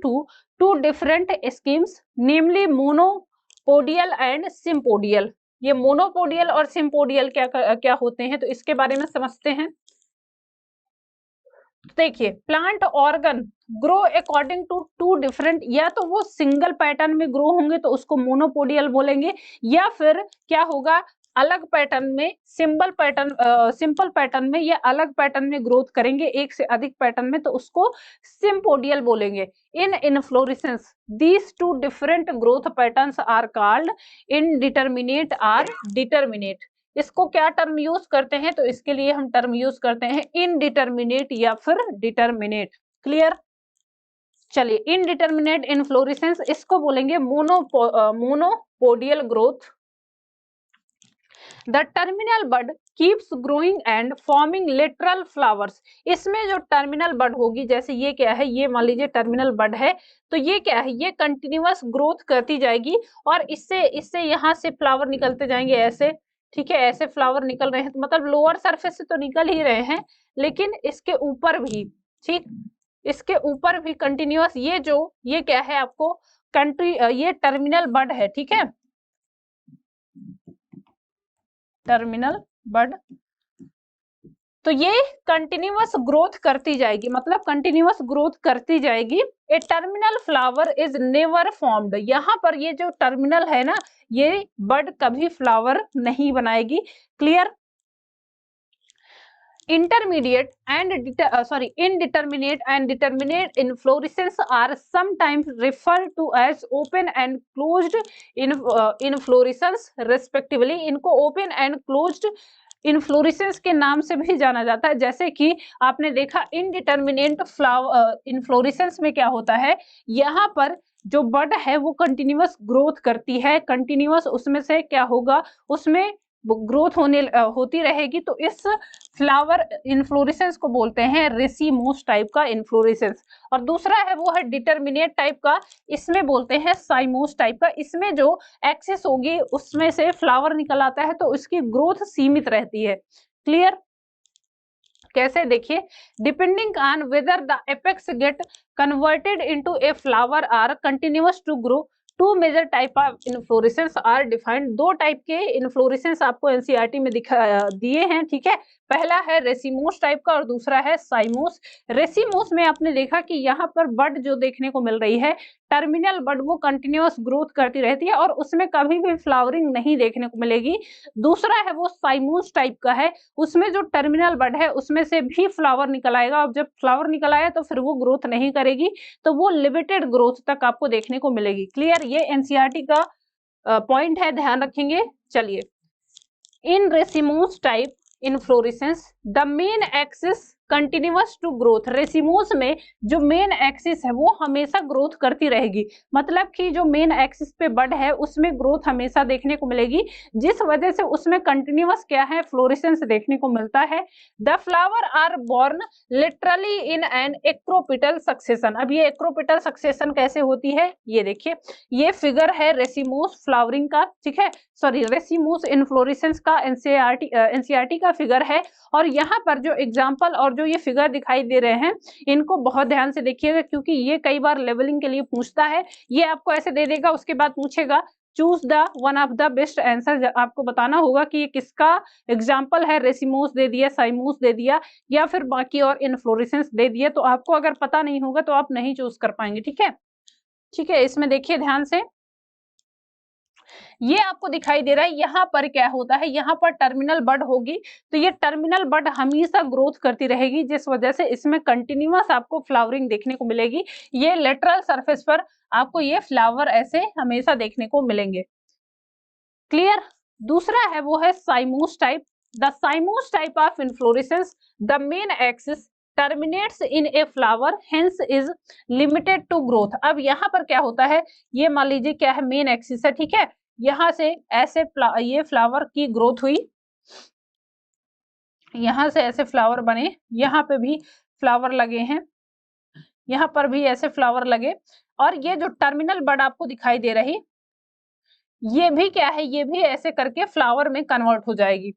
[SPEAKER 1] to two different schemes, namely monopodial and sympodial. ये मोनोपोडियल और सिम्पोडियल क्या होते हैं, तो इसके बारे में समझते हैं। देखिए, plant organ grow according to two different, या तो वो सिंगल पैटर्न में ग्रो होंगे तो उसको मोनोपोडियल बोलेंगे, या फिर क्या होगा, अलग पैटर्न में, सिंपल पैटर्न में या अलग पैटर्न में ग्रोथ करेंगे, एक से अधिक पैटर्न में, तो उसको सिम्पोडियल बोलेंगे। In inflorescence these two different growth patterns are called indeterminate और डिटरमिनेट। इसको क्या टर्म यूज करते हैं, तो इसके लिए हम टर्म यूज करते हैं इनडिटरमिनेट या फिर डिटरमिनेट। क्लियर? चलिए, इनडिटरमिनेट इन्फ्लोरेसेंस, इसको बोलेंगे monopodial growth. The terminal bud keeps growing and forming lateral flowers. इसमें जो टर्मिनल बड होगी, जैसे ये क्या है, ये मान लीजिए टर्मिनल बड है, तो ये क्या है, ये कंटिन्यूअस ग्रोथ करती जाएगी और इससे यहाँ से फ्लावर निकलते जाएंगे ऐसे, ठीक है, ऐसे फ्लावर निकल रहे हैं, तो मतलब लोअर सरफेस से तो निकल ही रहे हैं, लेकिन इसके ऊपर भी, ठीक, इसके ऊपर भी कंटिन्यूअस, ये क्या है आपको ये टर्मिनल बड है, ठीक है, टर्मिनल बड। तो ये कंटिन्यूअस ग्रोथ करती जाएगी, मतलब कंटिन्यूअस ग्रोथ करती जाएगी। A terminal flower is never formed, यहाँ पर ये जो टर्मिनल है ना, ये बड कभी फ्लावर नहीं बनाएगी। Clear? indeterminate and determinate inflorescence are sometimes referred to as open and closed inflorescence respectively. इनको open and closed इन्फ्लोरेसेंस के नाम से भी जाना जाता है। जैसे कि आपने देखा इनडिटर्मिनेट फ्लावर इन्फ्लोरेसेंस में क्या होता है, यहाँ पर जो बड है वो कंटिन्यूअस ग्रोथ करती है, कंटिन्यूअस उसमें से क्या होगा, उसमें ग्रोथ होती रहेगी। तो इस फ्लावर इन्फ्लोरेसेंस को बोलते हैं रेसिमोस टाइप का इन्फ्लोरेसेंस। और दूसरा है वो है डिटर्मिनेट टाइप का, इसमें बोलते हैं साइमोस टाइप का। इसमें जो एक्सेस होगी उसमें से फ्लावर निकल आता है तो इसकी ग्रोथ सीमित रहती है। क्लियर? कैसे, देखिए, depending on whether the apex get converted into a flower or continuous to grow, two major type of inflorescence are defined. दो टाइप के इन्फ्लोरेसेंस आपको एनसीईआरटी में दिए हैं, ठीक है। पहला है रेसिमोस टाइप का और दूसरा है साइमोस। रेसिमोस में आपने देखा कि यहाँ पर बड जो देखने को मिल रही है, टर्मिनल बड, वो कंटिन्यूअस ग्रोथ करती रहती है और उसमें कभी भी फ्लावरिंग नहीं देखने को मिलेगी। दूसरा है वो साइमोस टाइप का है, उसमें जो टर्मिनल बड है उसमें से भी फ्लावर निकल आएगा और जब फ्लावर निकल आया तो फिर वो ग्रोथ नहीं करेगी, तो वो लिमिटेड ग्रोथ तक आपको देखने को मिलेगी। क्लियर? ये एनसीईआरटी का पॉइंट है, ध्यान रखेंगे। चलिए, in racemose type inflorescence the main axis continuous to growth. Racemose में जो मेन एक्सिस है वो हमेशा ग्रोथ करती रहेगी, मतलब कि जो मेन एक्सिस पे बड है उसमें ग्रोथ हमेशा देखने को मिलेगी, जिस वजह से उसमें कंटिन्यूअस क्या है, फ्लोरेसेंस देखने को मिलता है। The flower are borne literally in an acropetal succession. अब ये एक्रोपिटल सक्सेशन कैसे होती है, ये देखिए, ये फिगर है रेसिमोस फ्लावरिंग का, ठीक है, सॉरी रेसिमोस इन्फ्लोरेसेंस का एनसीईआरटी का फिगर है। और यहाँ पर जो एग्जाम्पल और जो ये फिगर दिखाई दे रहे हैं, इनको बहुत ध्यान से देखिएगा क्योंकि ये कई बार लेवलिंग के लिए पूछता है। ये आपको ऐसे दे देगा, उसके बाद पूछेगा choose the one of the best answer. आपको बताना होगा कि ये किसका एग्जाम्पल है, रेसिमोस दे दिया, साइमोस दे दिया या फिर बाकी और इन्फ्लोरेसेंस दे दिया। तो आपको अगर पता नहीं होगा तो आप नहीं चूज कर पाएंगे, ठीक है। ठीक है, इसमें देखिए ध्यान से, ये आपको दिखाई दे रहा है, यहाँ पर क्या होता है, यहाँ पर टर्मिनल बड होगी, तो ये टर्मिनल बड हमेशा ग्रोथ करती रहेगी, जिस वजह से इसमें कंटिन्यूअस आपको फ्लावरिंग देखने को मिलेगी। ये लेटरल सरफेस पर आपको ये फ्लावर ऐसे हमेशा देखने को मिलेंगे। क्लियर? दूसरा है वो है cymose type. The cymose type of inflorescence the main axis terminates in a flower, hence is limited to growth. अब यहाँ पर क्या होता है, ये मान लीजिए क्या है, मेन एक्सिस है, ठीक है, यहाँ से ऐसे ये फ्लावर की ग्रोथ हुई, यहाँ से ऐसे फ्लावर बने, यहाँ पे भी फ्लावर लगे हैं, यहाँ पर भी ऐसे फ्लावर लगे, और ये जो टर्मिनल बड आपको दिखाई दे रही, ये भी क्या है, ये भी ऐसे करके फ्लावर में कन्वर्ट हो जाएगी।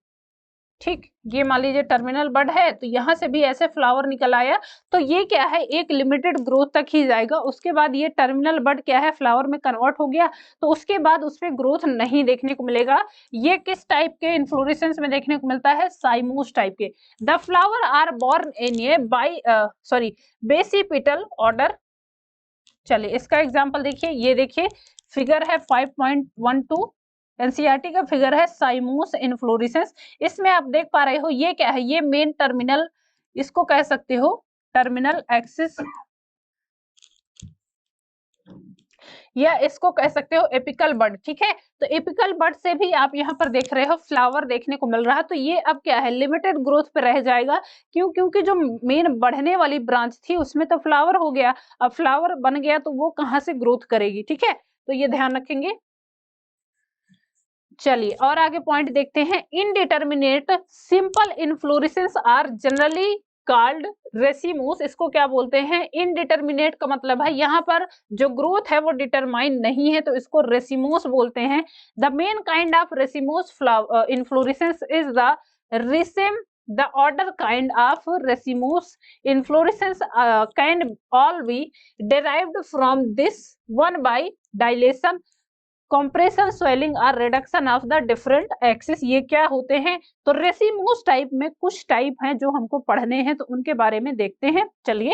[SPEAKER 1] ठीक, ये मान लीजिए टर्मिनल बड है, तो यहाँ से भी ऐसे फ्लावर निकल आया, तो ये क्या है, एक लिमिटेड ग्रोथ तक ही जाएगा, उसके बाद ये टर्मिनल बड क्या है, फ्लावर में कन्वर्ट हो गया, तो उसके बाद उसमें ग्रोथ नहीं देखने को मिलेगा। ये किस टाइप के इन्फ्लोरेसेंस में देखने को मिलता है, साइमोस टाइप के। The flower are borne in a basipetal order. चलिए इसका एग्जाम्पल देखिए, ये देखिए फिगर है 5.12, एनसीईआरटी का फिगर है साइमोस इन्फ्लोरेसेंस। इसमें आप देख पा रहे हो ये क्या है, ये मेन टर्मिनल, इसको कह सकते हो टर्मिनल एक्सिस, या इसको कह सकते हो एपिकल बड, ठीक है। तो एपिकल बड से भी आप यहाँ पर देख रहे हो फ्लावर देखने को मिल रहा है, तो ये अब क्या है, लिमिटेड ग्रोथ पे रह जाएगा। क्यों? क्योंकि जो मेन बढ़ने वाली ब्रांच थी उसमें तो फ्लावर हो गया, अब फ्लावर बन गया तो वो कहाँ से ग्रोथ करेगी, ठीक है, तो ये ध्यान रखेंगे। चलिए और आगे पॉइंट देखते हैं। Indeterminate simple inflorescence are generally called racemose. इसको क्या बोलते हैं, इनडिटर्मिनेट का मतलब है यहाँ पर जो ग्रोथ है वो डिटरमाइन नहीं है, तो इसको रेसिमोस बोलते हैं। The main kind of racemose inflorescence is the raceme, the order kind of racemose inflorescence can all be derived from this one by dilation, compression, swelling और reduction of the different axis. ये क्या होते हैं, तो रेसिमोस टाइप में कुछ टाइप हैं जो हमको पढ़ने हैं, तो उनके बारे में देखते हैं। चलिए,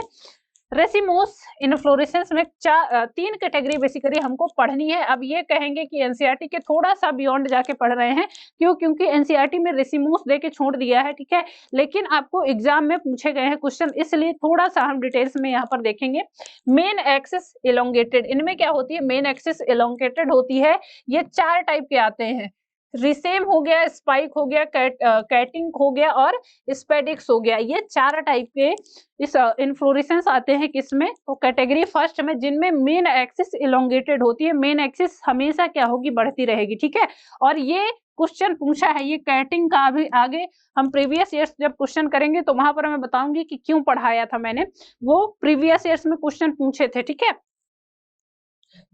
[SPEAKER 1] रेसिमोस इन्फ्लोरेसेंस में तीन कैटेगरी बेसिकली हमको पढ़नी है। अब ये कहेंगे कि एनसीईआरटी के थोड़ा सा बियॉन्ड जाके पढ़ रहे हैं, क्यों? क्योंकि एनसीईआरटी में रेसिमोस दे के छोड़ दिया है, ठीक है, लेकिन आपको एग्जाम में पूछे गए हैं क्वेश्चन, इसलिए थोड़ा सा हम डिटेल्स में यहाँ पर देखेंगे। मेन एक्सिस इलोंगेटेड, इनमें क्या होती है, मेन एक्सिस इलोंगेटेड होती है। ये चार टाइप के आते हैं, रिसेम हो गया, स्पाइक हो गया, कैटिंग हो गया और स्पेडिक्स हो गया। ये 4 टाइप के इस इन्फ्लोरेसेंस आते हैं किसमें, तो कैटेगरी फर्स्ट में, जिनमें मेन एक्सिस इलोंगेटेड होती है। मेन एक्सिस हमेशा क्या होगी, बढ़ती रहेगी, ठीक है। और ये क्वेश्चन पूछा है ये कैटिंग का, अभी आगे हम प्रीवियस ईयर्स जब क्वेश्चन करेंगे तो वहां पर मैं बताऊंगी कि क्यों पढ़ाया था मैंने, वो प्रीवियस ईयर्स में क्वेश्चन पूछे थे, ठीक है।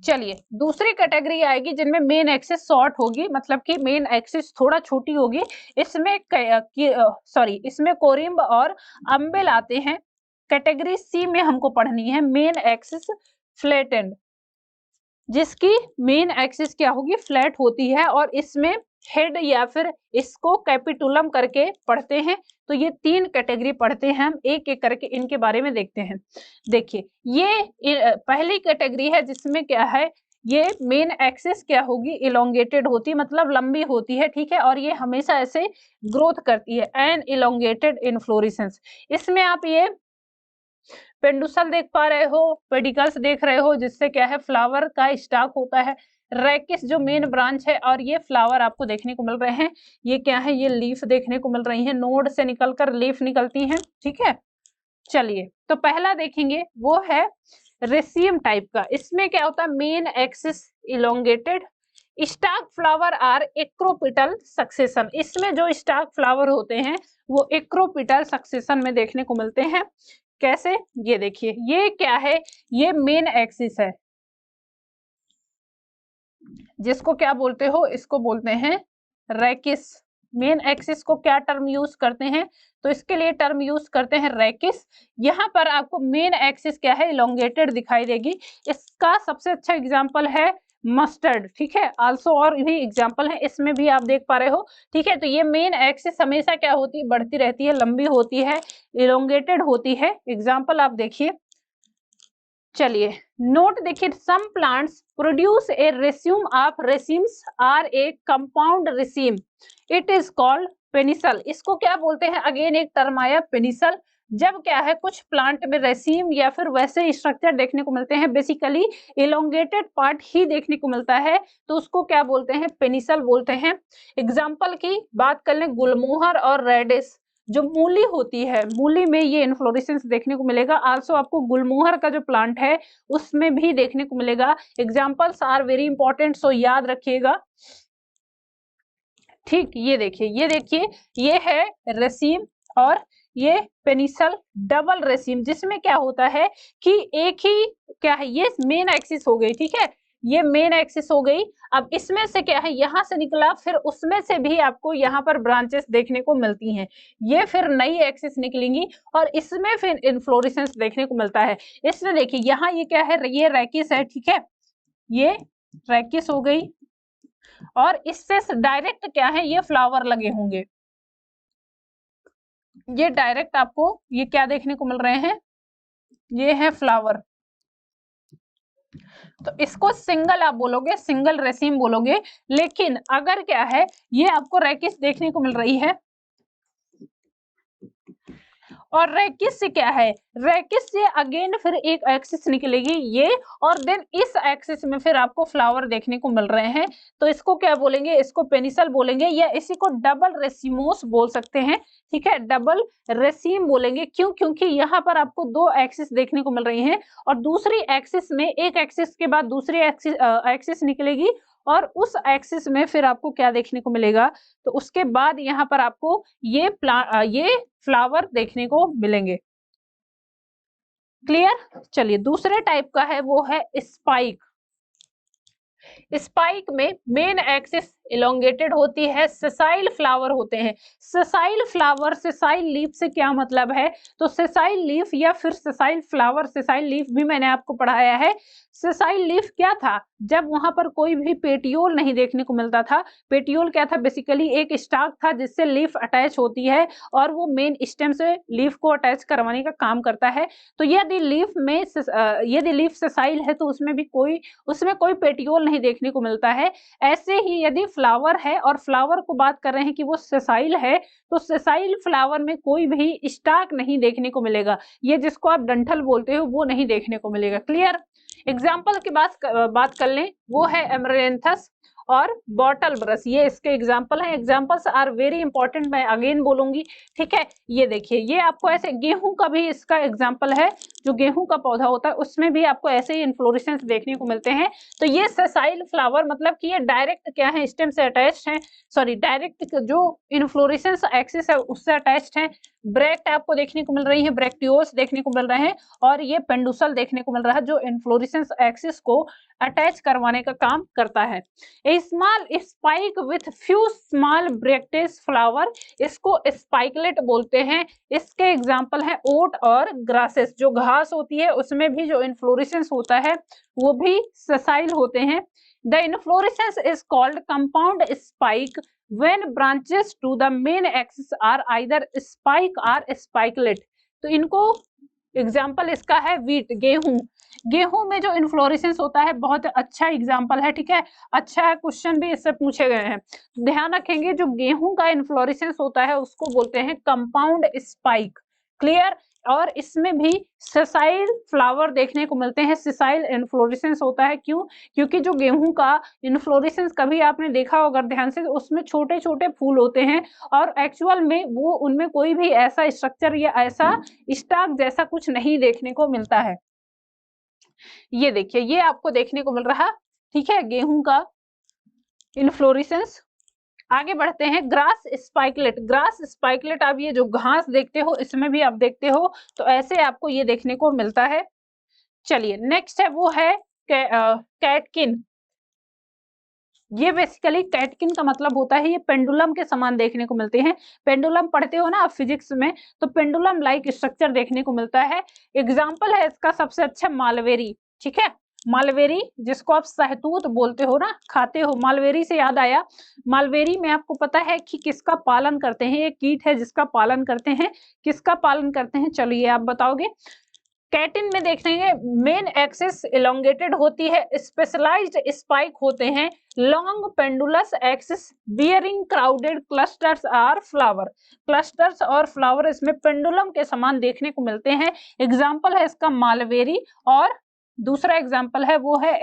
[SPEAKER 1] चलिए दूसरी कैटेगरी आएगी जिनमें मेन एक्सिस शॉर्ट होगी, मतलब कि मेन एक्सिस थोड़ा छोटी होगी। इसमें इसमें कोरिम्ब और अम्बेल आते हैं। कैटेगरी सी में हमको पढ़नी है मेन एक्सिस फ्लैटेंड, जिसकी मेन एक्सिस क्या होगी, फ्लैट होती है, और इसमें हेड या फिर इसको कैपिटुलम करके पढ़ते हैं। तो ये 3 कैटेगरी पढ़ते हैं, हम एक एक करके इनके बारे में देखते हैं। देखिए ये पहली कैटेगरी है जिसमें क्या है, ये मेन एक्सिस क्या होगी, इलोंगेटेड होती है, मतलब लंबी होती है, ठीक है। और ये हमेशा ऐसे ग्रोथ करती है, एन इलोंगेटेड इन्फ्लोरेसेंस। इसमें आप ये पेंडुसल देख पा रहे हो, पेडिकल्स देख रहे हो, जिससे क्या है फ्लावर का स्टॉक होता है। रैकिस जो मेन ब्रांच है, और ये फ्लावर आपको देखने को मिल रहे हैं। ये क्या है, ये लीफ देखने को मिल रही है, नोड से निकलकर लीफ निकलती हैं, ठीक है। चलिए तो पहला देखेंगे वो है रेसियम टाइप का। इसमें क्या होता है, main axis elongated, stalk flower are acropetal succession. इसमें जो स्टॉक फ्लावर होते हैं वो एक्रोपिटल सक्सेशन में देखने को मिलते हैं। कैसे, ये देखिए, ये क्या है, ये मेन एक्सिस है, जिसको क्या बोलते हो, इसको बोलते हैं रैकिस। मेन एक्सिस को क्या टर्म यूज करते हैं, तो इसके लिए टर्म यूज करते हैं रैकिस। यहाँ पर आपको मेन एक्सिस क्या है, इलोंगेटेड दिखाई देगी। इसका सबसे अच्छा एग्जांपल है मस्टर्ड, ठीक है। आल्सो और भी एग्जांपल है, इसमें भी आप देख पा रहे हो, ठीक है। तो ये मेन एक्सिस हमेशा क्या होती है, बढ़ती रहती है, लंबी होती है, इलोंगेटेड होती है। एग्जाम्पल आप देखिए, चलिए नोट देखिए, some plants produce a raceme of racemes or a compound raceme, it is called panicle. इसको क्या बोलते हैं, अगेन एक टर्म आया पेनिसल। जब क्या है, कुछ प्लांट में रेसिम या फिर वैसे स्ट्रक्चर देखने को मिलते हैं, बेसिकली इलोंगेटेड पार्ट ही देखने को मिलता है, तो उसको क्या बोलते हैं, पेनिसल बोलते हैं। एग्जाम्पल की बात कर लें, गुलमोहर और रेडिस। जो मूली होती है, मूली में ये इन्फ्लोरेसेंस देखने को मिलेगा। आल्सो आपको गुलमोहर का जो प्लांट है उसमें भी देखने को मिलेगा। एग्जांपल्स आर वेरी इंपॉर्टेंट, सो याद रखिएगा, ठीक। ये देखिए ये है रेसिम और ये पेनिसल डबल रेसिम, जिसमें क्या होता है कि एक ही क्या है, ये मेन एक्सिस हो गई, ठीक है, ये मेन एक्सिस हो गई। अब इसमें से क्या है, यहां से निकला, फिर उसमें से भी आपको यहाँ पर ब्रांचेस देखने को मिलती हैं, ये फिर नई एक्सिस निकलेंगी और इसमें फिर इन्फ्लोरेसेंस देखने को मिलता है। इसमें देखिए यहाँ ये क्या है, ये रैकिस है, ठीक है, ये रैकिस हो गई, और इससे डायरेक्ट क्या है, ये फ्लावर लगे होंगे। ये डायरेक्ट आपको ये क्या देखने को मिल रहे हैं, ये है फ्लावर। तो इसको सिंगल आप बोलोगे, सिंगल रेसिम बोलोगे। लेकिन अगर क्या है, ये आपको रैकिस देखने को मिल रही है, और रैकिस से क्या है, रैकिस से अगेन फिर एक एक्सिस निकलेगी ये, और देन इस एक्सिस में फिर आपको फ्लावर देखने को मिल रहे हैं। तो इसको क्या बोलेंगे, इसको पेनिसल बोलेंगे, या इसी को डबल रेसिमोस बोल सकते हैं, ठीक है, डबल रेसिम बोलेंगे। क्यों, क्योंकि यहाँ पर आपको 2 एक्सिस देखने को मिल रही हैं, और दूसरी एक्सिस में एक एक्सिस के बाद दूसरी एक्सिस निकलेगी, और उस एक्सिस में फिर आपको क्या देखने को मिलेगा, तो उसके बाद यहाँ पर आपको ये फ्लावर देखने को मिलेंगे। क्लियर। चलिए दूसरे टाइप का है, वो है स्पाइक। स्पाइक में मेन एक्सिस इलोंगेटेड होती है, सेसाइल फ्लावर होते हैं। सेसाइल फ्लावर, सेसाइल लीफ से क्या मतलब है, तो सेसाइल लीफ या फिर सेसाइल फ्लावर, सेसाइल लीफ भी मैंने आपको पढ़ाया है। सेसाइल लीफ क्या था, जब वहां पर कोई भी पेटियोल नहीं देखने को मिलता था। पेटियोल क्या था, बेसिकली एक स्टॉक था जिससे लीफ अटैच होती है, और वो मेन स्टेम से लीफ को अटैच करवाने का काम करता है। तो यदि लीफ सेसाइल है तो उसमें कोई पेटियोल नहीं देखने को मिलता है। ऐसे ही यदि फ्लावर है, और फ्लावर को बात कर रहे हैं कि वो सेसाइल है, तो सेसाइल फ्लावर में कोई भी स्टॉक नहीं देखने को मिलेगा। ये जिसको आप डंठल बोलते हो वो नहीं देखने को मिलेगा। क्लियर। एग्जाम्पल की बात कर लें, वो है एमरेंथस, और बॉटल ब्रश, ये इसके एग्जाम्पल हैं। एग्जाम्पल्स आर वेरी इंपॉर्टेंट, मैं अगेन बोलूंगी, ठीक है। ये देखिए, ये आपको ऐसे, गेहूं का भी इसका एग्जाम्पल है, जो गेहूं का पौधा होता है उसमें भी आपको ऐसे ही इन्फ्लोरेसेंस देखने को मिलते हैं। तो ये सेसाइल फ्लावर, मतलब कि ये डायरेक्ट क्या है, स्टेम से अटैच्ड है, सॉरी डायरेक्ट जो इन्फ्लोरेसेंस एक्सिस है उससे अटैच्ड है। ब्रैक्ट आपको देखने को मिल रही है, ब्रैक्टियोल्स देखने को मिल रहे हैं, और ये पेंडुसल देखने को मिल रहा है जो इन्फ्लोरेसेंस एक्सिस को अटैच करवाने का काम करता है। A small spike with few small bracteate flower, इसको स्पाइकलेट बोलते हैं। इसके एग्जाम्पल है ओट और ग्रासेस, जो घास होती है उसमें भी जो इन्फ्लोरेसेंस होता है वो भी सेसाइल होते हैं। The inflorescence is called compound spike when branches to the main axis are either spike or spikelet। तो इनको एग्जाम्पल इसका है वीट, गेहूं। गेहूं में जो इन्फ्लोरेसेंस होता है बहुत अच्छा एग्जाम्पल है, ठीक है, अच्छा है, क्वेश्चन भी इससे पूछे गए हैं। ध्यान रखेंगे, जो गेहूं का इन्फ्लोरेसेंस होता है उसको बोलते हैं कंपाउंड स्पाइक, क्लियर। और इसमें भी सेसाइल फ्लावर देखने को मिलते हैं, सेसाइल इन्फ्लोरेसेंस होता है। क्यों? क्योंकि जो गेहूं का इन्फ्लोरेसेंस कभी आपने देखा होगा ध्यान से, उसमें छोटे छोटे फूल होते हैं और एक्चुअल में वो उनमें कोई भी ऐसा स्ट्रक्चर या ऐसा स्टाक जैसा कुछ नहीं देखने को मिलता है। ये देखिए, ये आपको देखने को मिल रहा, ठीक है, गेहूं का इन्फ्लोरेसेंस। आगे बढ़ते हैं, ग्रास स्पाइकलेट। ग्रास स्पाइकलेट, आप ये जो घास देखते हो इसमें भी आप देखते हो, तो ऐसे आपको ये देखने को मिलता है। चलिए नेक्स्ट है, वो है कैटकिन। ये बेसिकली कैटकिन का मतलब होता है, ये पेंडुलम के समान देखने को मिलते हैं। पेंडुलम पढ़ते हो ना आप फिजिक्स में, तो पेंडुलम लाइक स्ट्रक्चर देखने को मिलता है। एग्जाम्पल है इसका सबसे अच्छा मालवेरी, ठीक है, मालवेरी जिसको आप सहतूत बोलते हो ना, खाते हो। मालवेरी से याद आया, मालवेरी में आपको पता है कि किसका पालन करते हैं, ये कीट है जिसका पालन करते हैं। किसका पालन करते हैं, चलिए आप बताओगे। कैटिन में देखेंगे, मेन एक्सिस इलोंगेटेड होती है, स्पेशलाइज्ड स्पाइक होते हैं, long pendulous axis bearing crowded clusters are flower. Clusters और फ्लावर इसमें पेंडुलम के समान देखने को मिलते हैं। एग्जाम्पल है इसका मालवेरी, और दूसरा एग्जाम्पल है वो है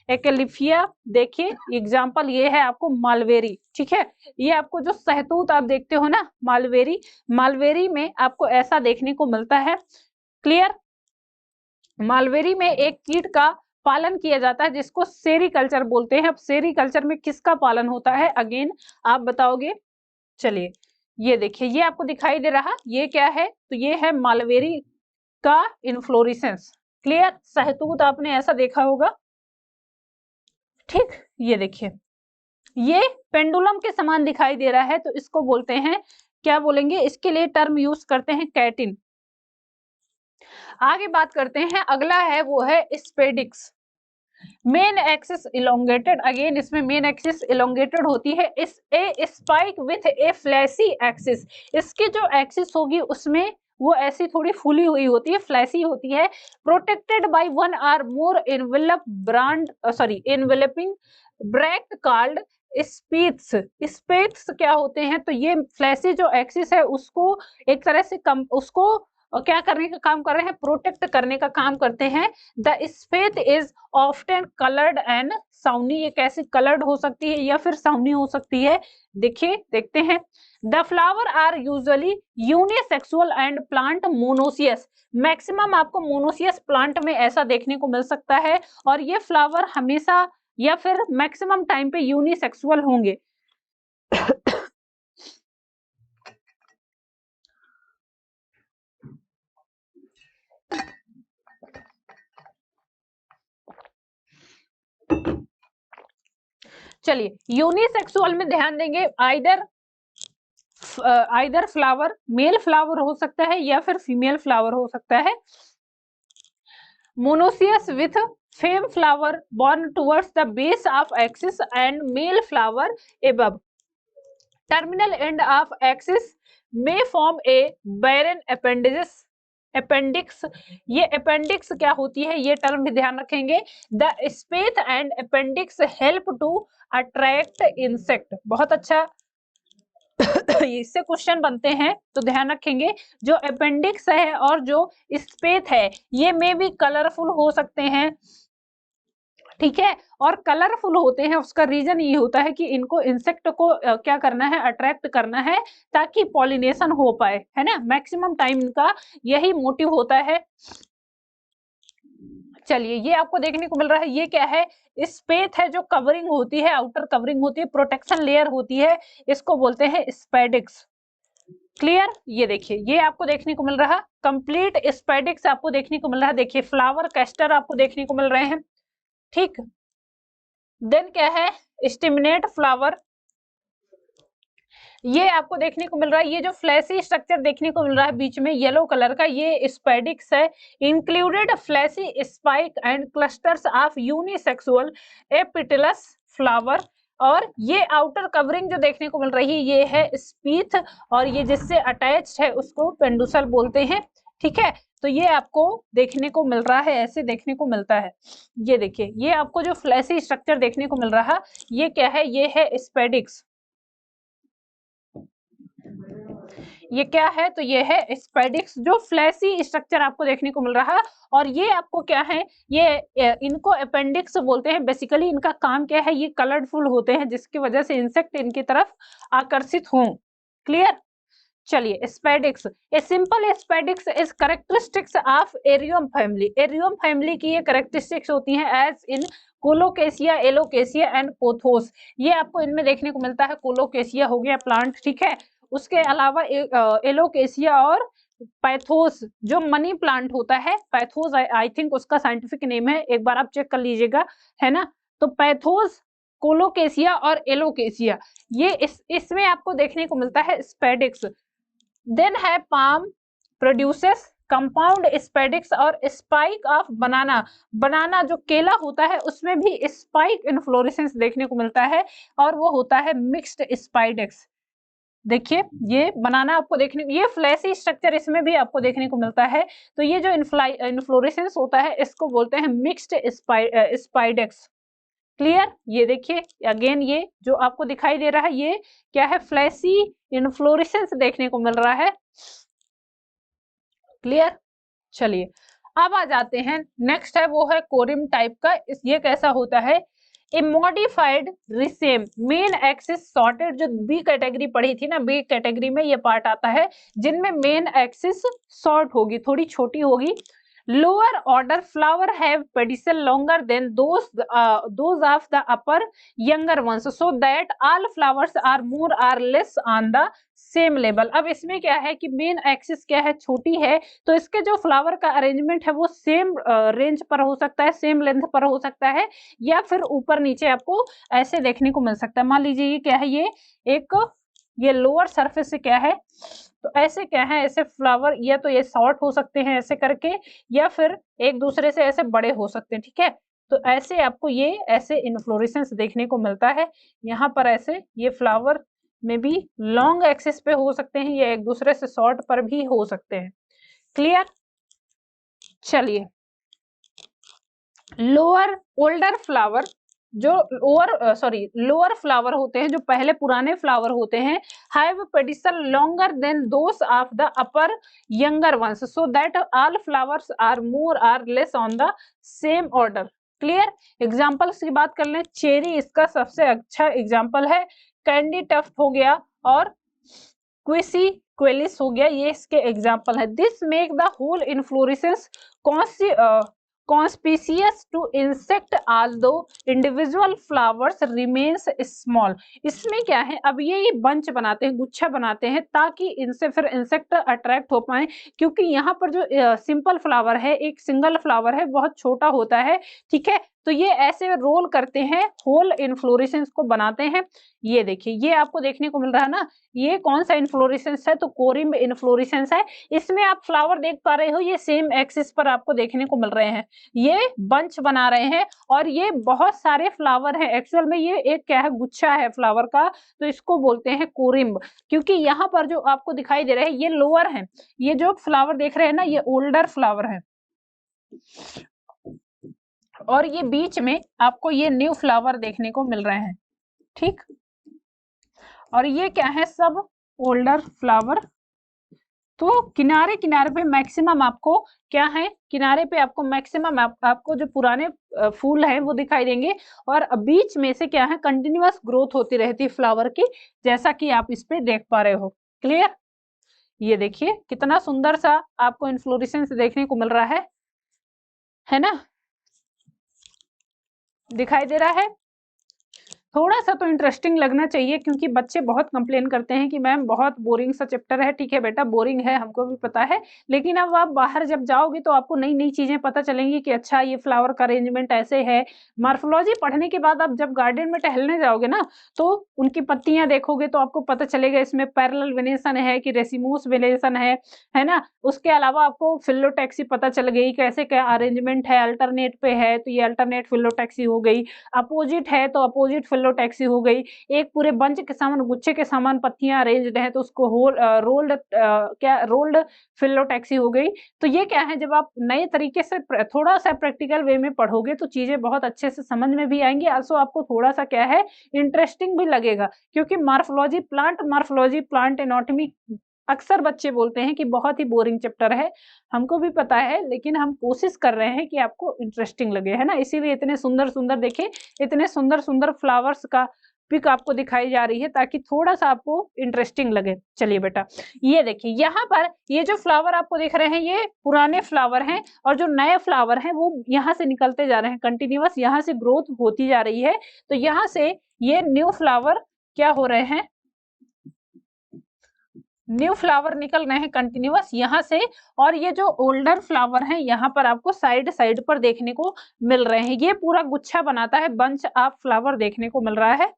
[SPEAKER 1] एकलिफिया। देखिए एग्जाम्पल ये है आपको मालवेरी, ठीक है। ये आपको जो सहतूत आप देखते हो ना, मालवेरी, मालवेरी में आपको ऐसा देखने को मिलता है, क्लियर। मालवेरी में एक कीट का पालन किया जाता है जिसको सेरीकल्चर बोलते हैं। अब सेरीकल्चर में किसका पालन होता है, अगेन आप बताओगे। चलिए ये देखिए, ये आपको दिखाई दे रहा, ये क्या है, तो ये है मालवेरी का इन्फ्लोरेसेंस, क्लियर। सहतूत आपने ऐसा देखा होगा, ठीक। ये देखिए, ये पेंडुलम के समान दिखाई दे रहा है, तो इसको बोलते हैं, क्या बोलेंगे, इसके लिए टर्म यूज करते हैं कैटिन। आगे बात करते हैं, अगला है वो है spadix. Main axis elongated, again इसमें मेन एक्सिस इलोंगेटेड होती है। Is a spike with a fleshy axis, इसकी जो एक्सिस होगी उसमें वो ऐसी थोड़ी फूली हुई होती है, फ्लैशी होती है। Protected by one or more enveloping bract called spathes. Spathes क्या होते हैं, तो ये फ्लैशी जो एक्सिस है उसको एक तरह से उसको क्या करने का काम कर रहे हैं, प्रोटेक्ट करने का काम करते हैं। The spathe is often coloured and showy, ये कैसे कलर्ड हो सकती है या फिर साउनी हो सकती है, देखिए देखते हैं। The flower are usually unisexual and plant monoecious. Maximum आपको मोनोसियस प्लांट में ऐसा देखने को मिल सकता है, और ये फ्लावर हमेशा या फिर मैक्सिमम टाइम पे यूनिसेक्सुअल होंगे। चलिए यूनिसेक्सुअल में ध्यान देंगे, आइदर फ्लावर मेल फ्लावर हो सकता है या फिर फीमेल फ्लावर हो सकता है। Monoecious with fame flower born towards the base of axis and male flower above. Terminal end of axis may form a barren appendix। ये अपेंडिक्स क्या होती है, ये टर्म भी ध्यान रखेंगे। The spathe and appendix help to attract insect, बहुत अच्छा इससे क्वेश्चन बनते हैं, तो ध्यान रखेंगे। जो अपेंडिक्स है और जो स्पेथ है ये में भी कलरफुल हो सकते हैं, ठीक है, और कलरफुल होते हैं। उसका रीजन ये होता है कि इनको इंसेक्ट को क्या करना है, अट्रैक्ट करना है ताकि पॉलिनेशन हो पाए, है ना। मैक्सिमम टाइम इनका यही मोटिव होता है। चलिए, ये आपको देखने को मिल रहा है, ये क्या है, स्पेथ है, जो कवरिंग होती है, आउटर कवरिंग होती है, प्रोटेक्शन लेयर होती है, इसको बोलते हैं स्पेडिक्स। क्लियर, ये देखिए, ये आपको देखने को मिल रहा, कंप्लीट स्पेडिक्स आपको देखने को मिल रहा है। देखिए फ्लावर कैस्टर आपको देखने को मिल रहे हैं, ठीक। देन क्या है, स्टिमिनेट फ्लावर, ये आपको देखने को मिल रहा है। ये जो फ्लैशी स्ट्रक्चर देखने को मिल रहा है बीच में येलो कलर का, ये स्पेडिक्स है। Included fleshy spike and clusters of unisexual apetalous flower. और ये आउटर कवरिंग जो देखने को मिल रही है ये है स्पीथ, और ये जिससे अटैच्ड है उसको पेंडुसल बोलते हैं, ठीक है। तो ये आपको देखने को मिल रहा है, ऐसे देखने को मिलता है। ये देखिए, ये आपको जो फ्लैशी स्ट्रक्चर देखने को मिल रहा, ये क्या है, ये है स्पेडिक्स। ये क्या है, तो ये है स्पेडिक्स, जो फ्लैशी स्ट्रक्चर आपको देखने को मिल रहा है। और ये आपको क्या है, ये इनको अपेंडिक्स बोलते हैं। बेसिकली इनका काम क्या है, ये कलरफुल होते हैं जिसकी वजह से इंसेक्ट इनकी तरफ आकर्षित हों। क्लियर, चलिए spadix, a simple spadix is characteristics of arum family. Arum family की ये कैरेक्टरिस्टिक्स होती हैं as in Colocasia, Alocasia and Pothos. ये आपको इनमें देखने को मिलता है। कोलोकेशिया हो गया प्लांट, ठीक है। उसके अलावा एलोकेशिया और पैथोस, जो मनी प्लांट होता है, पैथोस आई थिंक उसका साइंटिफिक नेम है, एक बार आप चेक कर लीजिएगा, है ना। तो पैथोस, कोलोकेशिया और एलोकेशिया, ये इसमें आपको देखने को मिलता है स्पेडिक्स। देन है पाम प्रोड्यूसेस कंपाउंड स्पेडिक्स और स्पाइक ऑफ बनाना। बनाना जो केला होता है उसमें भी स्पाइक इन्फ्लोरेसेंस देखने को मिलता है, और वो होता है मिक्स्ड स्पाइडिक्स। देखिए, ये बनाना आपको देखने, ये फ्लैशी स्ट्रक्चर इसमें भी आपको देखने को मिलता है। तो ये जो इन्फ्लोरेसेंस होता है इसको बोलते हैं मिक्स्ड स्पाइडिक्स। क्लियर, ये देखिए अगेन, ये जो आपको दिखाई दे रहा है ये क्या है, फ्लैशी इन्फ्लोरेसेंस देखने को मिल रहा है। क्लियर, चलिए अब आ जाते हैं, नेक्स्ट है वो है कोरिम टाइप का। ये कैसा होता है, ए मॉडिफाइड रिसेम मेन एक्सिस सॉर्टेड। जो बी कैटेगरी पढ़ी थी ना, बी कैटेगरी में ये पार्ट आता है जिनमें मेन एक्सिस सॉर्ट होगी, थोड़ी छोटी होगी। Lower order flower have pedicel longer than those of the upper younger ones, so that all flowers are more or less on the same level. अब इसमें क्या है कि मेन एक्सिस क्या है, छोटी है, तो इसके जो फ्लावर का अरेंजमेंट है वो सेम रेंज पर हो सकता है, सेम लेंथ पर हो सकता है, या फिर ऊपर नीचे आपको ऐसे देखने को मिल सकता है। मान लीजिए ये क्या है, ये लोअर सरफेस से क्या है, तो ऐसे क्या है, ऐसे फ्लावर या तो ये शॉर्ट हो सकते हैं ऐसे करके, या फिर एक दूसरे से ऐसे बड़े हो सकते हैं, ठीक है। तो ऐसे आपको ये ऐसे इन्फ्लोरेसेंस देखने को मिलता है। यहाँ पर ऐसे ये फ्लावर में भी लॉन्ग एक्सिस पे हो सकते हैं, या एक दूसरे से शॉर्ट पर भी हो सकते हैं। क्लियर, चलिए लोअर ओल्डर फ्लावर, जो लोअर फ्लावर होते हैं, जो पहले पुराने फ्लावर होते हैं, have pedicel longer than those of the upper younger ones, so that all flowers are more or less on the same order. Clear, examples की बात कर लें, चेरी इसका सबसे अच्छा एग्जांपल है, कैंडी टफ्ट हो गया, और क्विसी क्वेलिस हो गया, ये इसके एग्जांपल है। This make the whole inflorescence conspicuous to insect although individual flowers remains small। इसमें क्या है, अब ये बंच बनाते हैं, गुच्छा बनाते हैं, ताकि इनसे फिर इंसेक्ट अट्रैक्ट हो पाए, क्योंकि यहाँ पर जो सिंपल फ्लावर है, एक सिंगल फ्लावर है, बहुत छोटा होता है, ठीक है। तो ये ऐसे रोल करते हैं, होल इन्फ्लोरेसेंस को बनाते हैं। ये देखिए, ये आपको देखने को मिल रहा है ना, ये कौन सा इन्फ्लोरेसेंस है, तो कोरिम्ब इन्फ्लोरेसेंस है। इसमें आप फ्लावर देख पा रहे हो, ये सेम एक्सिस पर आपको देखने को मिल रहे हैं, ये बंच बना रहे हैं, और ये बहुत सारे फ्लावर हैं। एक्चुअल में ये एक क्या है, गुच्छा है फ्लावर का, तो इसको बोलते हैं कोरिम्ब। क्योंकि यहाँ पर जो आपको दिखाई दे रहे हैं ये लोअर है, ये जो फ्लावर देख रहे हैं ना ये ओल्डर फ्लावर है, और ये बीच में आपको ये न्यू फ्लावर देखने को मिल रहे हैं, ठीक। और ये क्या है, सब ओल्डर फ्लावर तो किनारे किनारे पे मैक्सिमम आपको क्या है, किनारे पे आपको मैक्सिमम आपको जो पुराने फूल हैं वो दिखाई देंगे, और बीच में से क्या है कंटिन्यूअस ग्रोथ होती रहती है फ्लावर की, जैसा कि आप इस पे देख पा रहे हो। क्लियर? ये देखिए कितना सुंदर सा आपको इन्फ्लोरेसेंस देखने को मिल रहा है ना, दिखाई दे रहा है। थोड़ा सा तो इंटरेस्टिंग लगना चाहिए, क्योंकि बच्चे बहुत कंप्लेन करते हैं कि मैम बहुत बोरिंग सा चैप्टर है। ठीक है बेटा, बोरिंग है, हमको भी पता है, लेकिन अब आप बाहर जब जाओगे तो आपको नई नई चीजें पता चलेंगी कि अच्छा ये फ्लावर का अरेंजमेंट ऐसे है। मॉर्फोलॉजी पढ़ने के बाद आप जब गार्डन में टहलने जाओगे ना, तो उनकी पत्तियां देखोगे तो आपको पता चलेगा इसमें पैरेलल वेनेशन है कि रेसिमोस वेनेशन है ना। उसके अलावा आपको फिलोटैक्सी पता चल गई, कैसे क्या अरेंजमेंट है, अल्टरनेट पे है तो ये अल्टरनेट फिलोटैक्सी हो गई, अपोजिट है तो अपोजिट फिलोटैक्सी हो गई, एक पूरे बंच के समान, गुच्छे के समान पत्तियां अरेंज्ड हैं तो उसको रोल्ड क्या रोल्ड फिलोटैक्सी हो गई। तो ये क्या है, जब आप नए तरीके से थोड़ा सा प्रैक्टिकल वे में पढ़ोगे तो चीजें बहुत अच्छे से समझ में भी आएंगी, आल्सो आपको थोड़ा सा क्या है इंटरेस्टिंग भी लगेगा। क्योंकि मॉर्फोलॉजी प्लांट एनाटॉमी अक्सर बच्चे बोलते हैं कि बहुत ही बोरिंग चैप्टर है, हमको भी पता है, लेकिन हम कोशिश कर रहे हैं कि आपको इंटरेस्टिंग लगे, है ना। इसीलिए इतने सुंदर सुंदर देखिए, इतने सुंदर सुंदर फ्लावर्स का पिक आपको दिखाई जा रही है, ताकि थोड़ा सा आपको इंटरेस्टिंग लगे। चलिए बेटा, ये देखिए यहाँ पर ये जो फ्लावर आपको दिख रहे हैं ये पुराने फ्लावर हैं, और जो नए फ्लावर हैं वो यहाँ से निकलते जा रहे हैं, कंटिन्यूअस यहाँ से ग्रोथ होती जा रही है। तो यहाँ से ये न्यू फ्लावर क्या हो रहे हैं, न्यू फ्लावर निकल रहे हैं कंटिन्यूअस यहाँ से, और ये जो ओल्डर फ्लावर हैं यहाँ पर आपको साइड साइड पर देखने को मिल रहे हैं। ये पूरा गुच्छा बनाता है, बंच ऑफ फ्लावर देखने को मिल रहा है।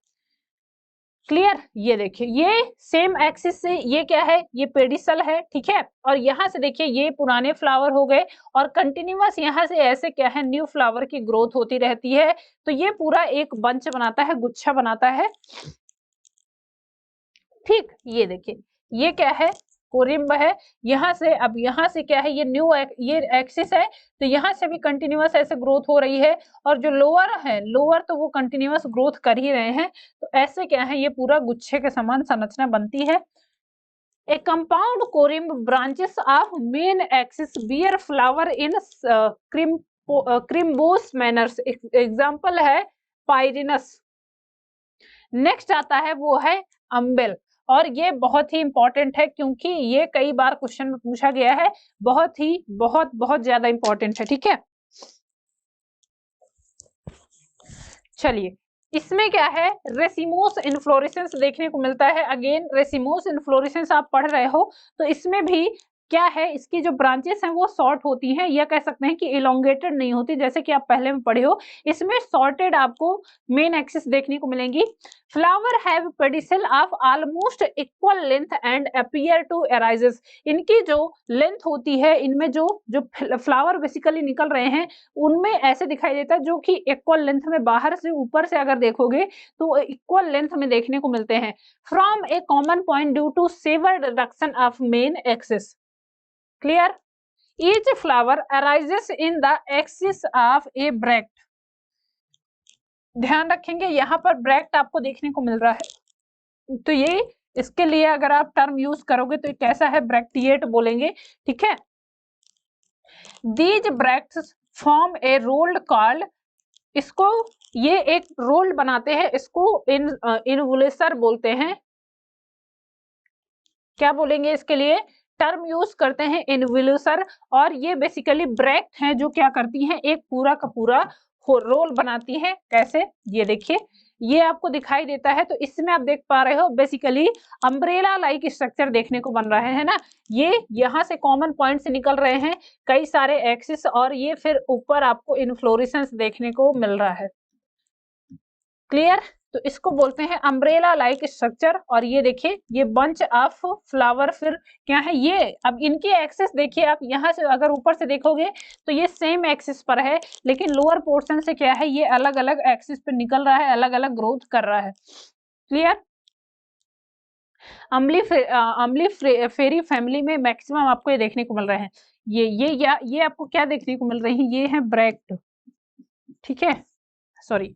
[SPEAKER 1] क्लियर? ये देखिए ये सेम एक्सिस से ये क्या है, ये पेडिसल है, ठीक है। और यहाँ से देखिए ये पुराने फ्लावर हो गए, और कंटिन्यूअस यहाँ से ऐसे क्या है न्यू फ्लावर की ग्रोथ होती रहती है। तो ये पूरा एक बंच बनाता है, गुच्छा बनाता है। ठीक, ये देखिए ये क्या है, कोरिम्ब है। यहाँ से अब यहाँ से क्या है, ये ये एक्सिस है, तो यहाँ से भी कंटिन्यूअस ऐसे ग्रोथ हो रही है, और जो लोअर है, लोअर तो वो कंटिन्यूअस ग्रोथ कर ही रहे हैं। तो ऐसे क्या है, ये पूरा गुच्छे के समान संरचना बनती है। A compound corymb branches of main axis bear flower in corymbose manners. Example है पायरिनस। नेक्स्ट आता है वो है अम्बेल, और ये बहुत ही इंपॉर्टेंट है, क्योंकि ये कई बार क्वेश्चन में पूछा गया है, बहुत ज्यादा इंपॉर्टेंट है, ठीक है। चलिए, इसमें क्या है, रेसिमोस इन्फ्लोरेसेंस देखने को मिलता है। अगेन रेसिमोस इन्फ्लोरेसेंस आप पढ़ रहे हो तो इसमें भी क्या है, इसकी जो ब्रांचेस हैं वो शॉर्ट होती हैं, या कह सकते हैं कि इलोंगेटेड नहीं होती, जैसे कि आप पहले में पढ़े हो। इसमें शॉर्टेड आपको मेन एक्सिस देखने को मिलेंगी। Flower have pedicel of almost equal length and appear to arises. इनकी जो लेंथ होती है, इनमें जो जो फ्लावर बेसिकली निकल रहे हैं उनमें ऐसे दिखाई देता है, जो कि इक्वल लेंथ में, बाहर से ऊपर से अगर देखोगे तो इक्वल लेंथ में देखने को मिलते हैं। From a common point due to severe reduction of main axis. Clear? Each flower arises in the axis of a bract. ध्यान रखेंगे यहाँ पर ब्रैक्ट आपको देखने को मिल रहा है, तो ये इसके लिए अगर आप टर्म यूज करोगे तो कैसा है, ब्रैक्टिएट बोलेंगे, ठीक है। These bracts form A rolled called, इसको ये एक रोल बनाते हैं, इसको इनवुलेसर बोलते हैं। क्या बोलेंगे इसके लिए, टर्म यूज करते हैं इनवुलेसर। और ये बेसिकली ब्रैक्ट हैं जो क्या करती हैं, एक पूरा का पूरा रोल बनाती हैं। कैसे, ये देखिए ये आपको दिखाई देता है, तो इसमें आप देख पा रहे हो बेसिकली अम्ब्रेला लाइक स्ट्रक्चर देखने को बन रहा है ना। ये यहाँ से कॉमन पॉइंट से निकल रहे हैं कई सारे एक्सिस, और ये फिर ऊपर आपको इन्फ्लोरेसेंस देखने को मिल रहा है। क्लियर? तो इसको बोलते हैं अम्ब्रेला लाइक स्ट्रक्चर। और ये देखिए ये बंच ऑफ फ्लावर फिर क्या है, ये अब इनके एक्सिस देखिए, आप यहाँ से अगर ऊपर से देखोगे तो ये सेम एक्सिस पर है, लेकिन लोअर पोर्शन से क्या है, ये अलग अलग एक्सिस पर निकल रहा है, अलग अलग ग्रोथ कर रहा है। क्लियर? अम्ली फेरी फैमिली में मैक्सिमम आपको ये देखने को मिल रहे हैं। ये आपको क्या देखने को मिल रही है, ये है ब्रैक्ट, ठीक है, सॉरी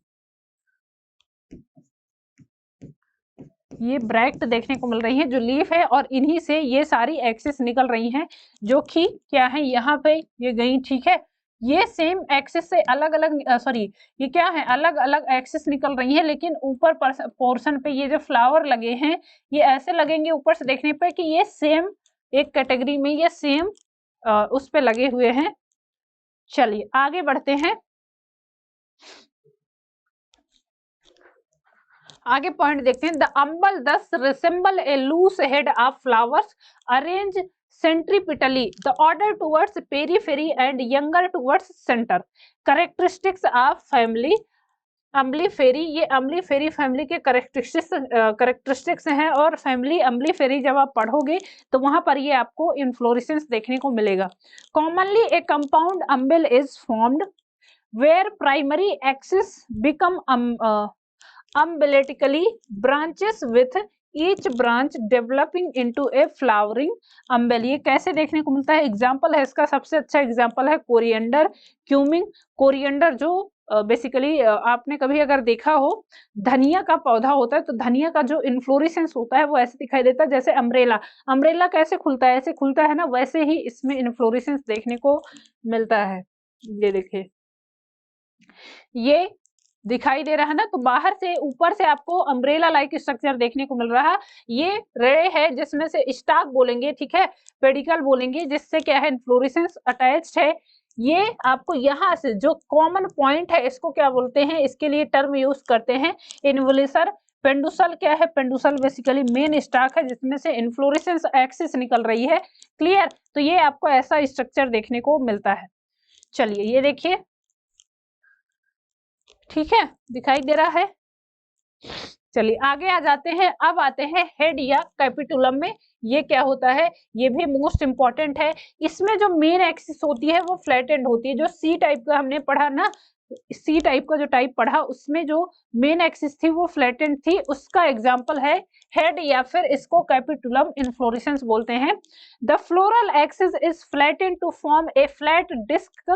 [SPEAKER 1] ये ब्रैक्ट देखने को मिल रही है जो लीफ है, और इन्हीं से ये सारी एक्सिस निकल रही हैं जो कि क्या है, यहाँ पे ये गई, ठीक है। ये सेम एक्सिस से अलग अलग, सॉरी ये क्या है, अलग अलग एक्सिस निकल रही है, लेकिन ऊपर पोर्शन पे ये जो फ्लावर लगे हैं ये ऐसे लगेंगे ऊपर से देखने पे कि ये सेम एक कैटेगरी में, ये सेम उस पे लगे हुए हैं। चलिए आगे बढ़ते हैं, आगे पॉइंट देखते हैं। The umbel thus resemble a loose head of flowers arrange centripetally the order towards periphery and younger towards centre. Characteristics of family Umbelliferae, ये अम्बलीफेरी फैमिली के करेक्टरिस्टिक्स हैं, और फैमिली अम्बलीफेरी जब आप पढ़ोगे तो वहां पर ये आपको इन्फ्लोरेसेंस देखने को मिलेगा। Commonly a compound umbel is formed where primary axis become umbilically branches with each branch developing into a flowering umbel। ये कैसे देखने को मिलता है, एग्जाम्पल है इसका, सबसे अच्छा एग्जाम्पल है कोरिएंडर, क्यूमिंग। कोरिएंडर जो बेसिकली आपने कभी अगर देखा हो धनिया का पौधा होता है, तो धनिया का जो इन्फ्लोरेसेंस होता है वो ऐसे दिखाई देता है जैसे अम्ब्रेला। अम्ब्रेला कैसे खुलता है, ऐसे खुलता है ना, वैसे ही इसमें इन्फ्लोरेसेंस देखने को मिलता है। ये देखिए ये दिखाई दे रहा है ना, तो बाहर से ऊपर से आपको अम्ब्रेला लाइक स्ट्रक्चर देखने को मिल रहा है। ये रे है जिसमें से स्टाक बोलेंगे, ठीक है, पेडिकल बोलेंगे, जिससे क्या है इन्फ्लोरेसेंस अटैच्ड है। ये आपको यहाँ से जो कॉमन पॉइंट है इसको क्या बोलते हैं, इसके लिए टर्म यूज करते हैं इन्वोल्यूशन। पेंडुसल क्या है, पेंडुसल बेसिकली मेन स्टाक है जिसमें से इन्फ्लोरेसेंस एक्सिस निकल रही है। क्लियर, तो ये आपको ऐसा स्ट्रक्चर देखने को मिलता है। चलिए ये देखिए, ठीक है, दिखाई दे रहा है। चलिए आगे आ जाते हैं, अब आते हैं हेड या कैपिटुलम में। ये क्या होता है, ये भी मोस्ट इंपॉर्टेंट है। इसमें जो मेन एक्सिस होती है वो फ्लैटेंड होती है। जो सी टाइप का हमने पढ़ा ना, सी टाइप का जो टाइप पढ़ा उसमें जो मेन एक्सिस थी वो फ्लैटेंड थी, उसका एग्जांपल है हेड, या फिर इसको कैपिटुलम इन्फ्लोरेसेंस बोलते हैं। The floral axis is flattened to form a flat disc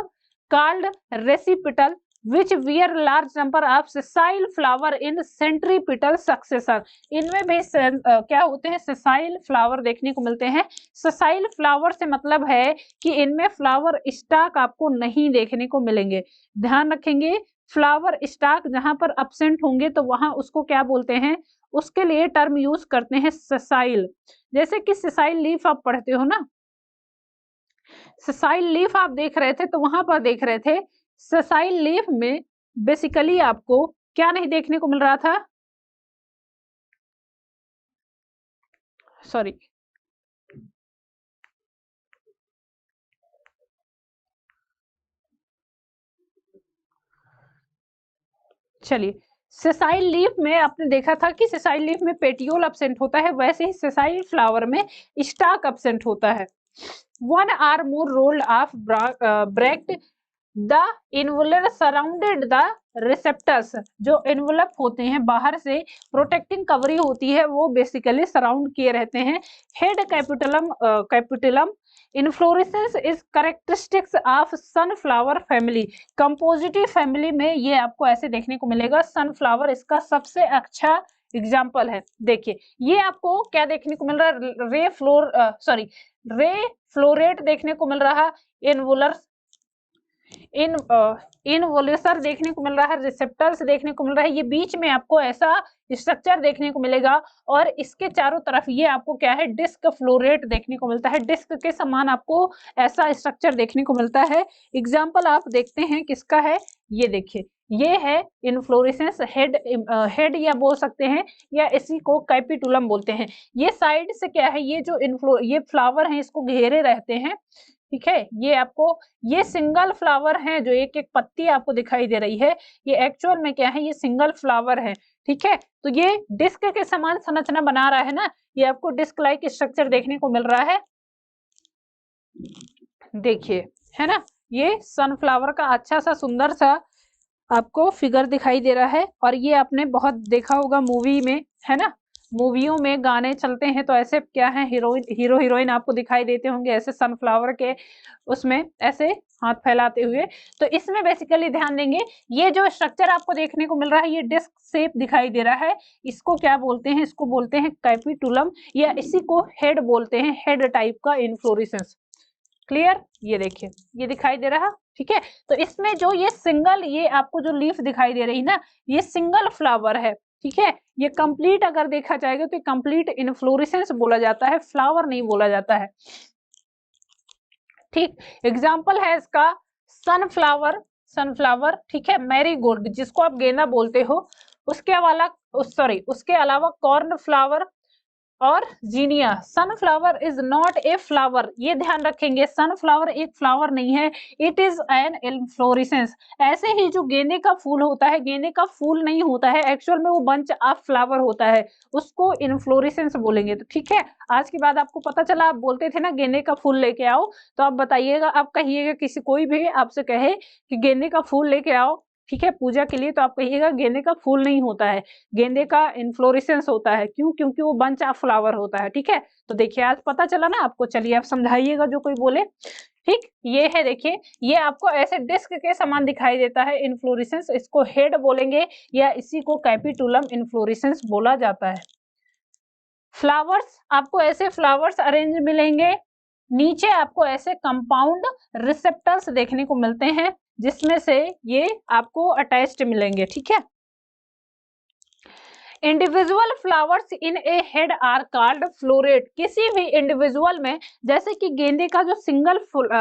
[SPEAKER 1] called receptacle which wear large number of sessile flower in centripetal succession। इनमें भी क्या होते हैं, sessile flower देखने को मिलते हैं। sessile flower से मतलब है कि इनमें फ्लावर स्टाक आपको नहीं देखने को मिलेंगे। ध्यान रखेंगे, फ्लावर स्टाक जहां पर absent होंगे तो वहां उसको क्या बोलते हैं, उसके लिए टर्म यूज करते हैं sessile। जैसे कि sessile लीफ आप पढ़ते हो ना, sessile लीफ आप देख रहे थे, तो वहां पर देख रहे थे सेसाइल लीफ में बेसिकली आपको क्या नहीं देखने को मिल रहा था, सॉरी चलिए, सेसाइल लीफ में आपने देखा था कि सेसाइल लीफ में पेटियोल एब्सेंट होता है, वैसे ही सेसाइल फ्लावर में स्टाक एब्सेंट होता है। One or more rolled of bract the involucre surrounded the receptors. जो इन्वोलप होते हैं बाहर से प्रोटेक्टिंग कवरिंग होती है वो बेसिकली सराउंड किए रहते हैं। Head capitulum inflorescence is characteristics of sunflower family. Compositae family में ये आपको ऐसे देखने को मिलेगा। सनफ्लावर इसका सबसे अच्छा एग्जाम्पल है। देखिए ये आपको क्या देखने को मिल रहा है, रे फ्लोरेट देखने को मिल रहा है, इनवोल्यूसर देखने को मिल रहा है, रिसेप्टर्स देखने को मिल रहा है। ये बीच में आपको ऐसा स्ट्रक्चर देखने को मिलेगा, और इसके चारों तरफ ये आपको क्या है, डिस्क फ्लोरेट देखने को मिलता है। डिस्क के समान आपको ऐसा स्ट्रक्चर देखने को मिलता है। एग्जाम्पल आप देखते हैं किसका है, ये देखिए ये है इन्फ्लोरेसेंस हेड या बोल सकते हैं, या इसी को कैपिटुलम बोलते हैं। ये साइड से क्या है, ये जो ये फ्लावर है इसको घेरे रहते हैं, ठीक है। ये आपको ये सिंगल फ्लावर है, जो एक एक पत्ती आपको दिखाई दे रही है, ये एक्चुअल में क्या है, ये सिंगल फ्लावर है, ठीक है। तो ये डिस्क के समान संरचना बना रहा है ना, ये आपको डिस्क लाइक स्ट्रक्चर देखने को मिल रहा है। देखिए है ना, ये सनफ्लावर का अच्छा सा सुंदर सा आपको फिगर दिखाई दे रहा है। और ये आपने बहुत देखा होगा मूवी में, है ना, मूवियों में गाने चलते हैं तो ऐसे क्या है, हीरो हीरोइन आपको दिखाई देते होंगे, ऐसे सनफ्लावर के उसमें ऐसे हाथ फैलाते हुए। तो इसमें बेसिकली ध्यान देंगे, ये जो स्ट्रक्चर आपको देखने को मिल रहा है ये डिस्क शेप दिखाई दे रहा है, इसको क्या बोलते हैं, इसको बोलते हैं कैपिटुलम, या इसी को हेड बोलते हैं, हेड टाइप का इन्फ्लोरेसेंस। क्लियर, ये देखिए ये दिखाई दे रहा, ठीक है। तो इसमें जो ये सिंगल, ये आपको जो लीफ दिखाई दे रही ना, ये सिंगल फ्लावर है, ठीक है। ये कंप्लीट अगर देखा जाएगा तो कंप्लीट इन्फ्लोरेसेंस बोला जाता है, फ्लावर नहीं बोला जाता है, ठीक। एग्जाम्पल है इसका सनफ्लावर, सनफ्लावर, ठीक है, मैरीगोल्ड जिसको आप गेंदा बोलते हो, उसके उसके अलावा कॉर्न फ्लावर और zinnia. Sunflower is not a flower, ये ध्यान रखेंगे, सनफ्लावर एक फ्लावर नहीं है, इट इज एन इन्फ्लोरेसेंस। ऐसे ही जो गेंदे का फूल होता है, गेंदे का फूल नहीं होता है, एक्चुअल में वो बंच ऑफ फ्लावर होता है, उसको इन्फ्लोरेसेंस बोलेंगे। तो ठीक है, आज के बाद आपको पता चला, आप बोलते थे ना गेंदे का फूल लेके आओ, तो आप बताइएगा, आप कहिएगा, किसी कोई भी आपसे कहे कि गेंदे का फूल लेके आओ, ठीक है, पूजा के लिए, तो आप कहिएगा गेंदे का फूल नहीं होता है, गेंदे का इन्फ्लोरेसेंस होता है। क्यों? क्योंकि वो बंच ऑफ फ्लावर होता है, ठीक है। तो देखिए आज पता चला ना आपको, चलिए आप समझाइएगा जो कोई बोले, ठीक। ये है, देखिए ये आपको ऐसे डिस्क के समान दिखाई देता है इन्फ्लोरेसेंस, इसको हेड बोलेंगे या इसी को कैपिटुलम इन्फ्लोरेसेंस बोला जाता है। फ्लावर्स, आपको ऐसे फ्लावर्स अरेंज मिलेंगे, नीचे आपको ऐसे कंपाउंड रिसेप्टर्स देखने को मिलते हैं, जिसमें से ये आपको अटैच्ड मिलेंगे, ठीक है। Individual flowers in a head are called floret. किसी भी इंडिविजुअल में, जैसे कि गेंदे का जो सिंगल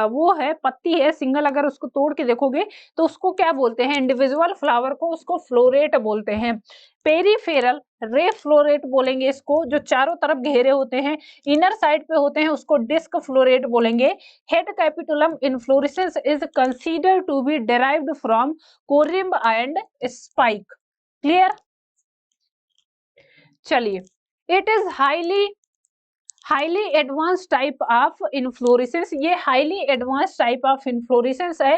[SPEAKER 1] वो है, पत्ती है सिंगल, अगर उसको तोड़ के देखोगे तो उसको क्या बोलते हैं, इंडिविजुअल फ्लावर को उसको फ्लोरेट बोलते हैं। पेरीफेरल रे फ्लोरेट बोलेंगे इसको, जो चारों तरफ घेरे होते हैं, इनर साइड पे होते हैं, उसको डिस्क फ्लोरेट बोलेंगे। Head capitulum inflorescence is considered to be derived from corymb and spike. Clear, चलिए, it is highly advanced type of inflorescence, ये highly advanced type of inflorescence है।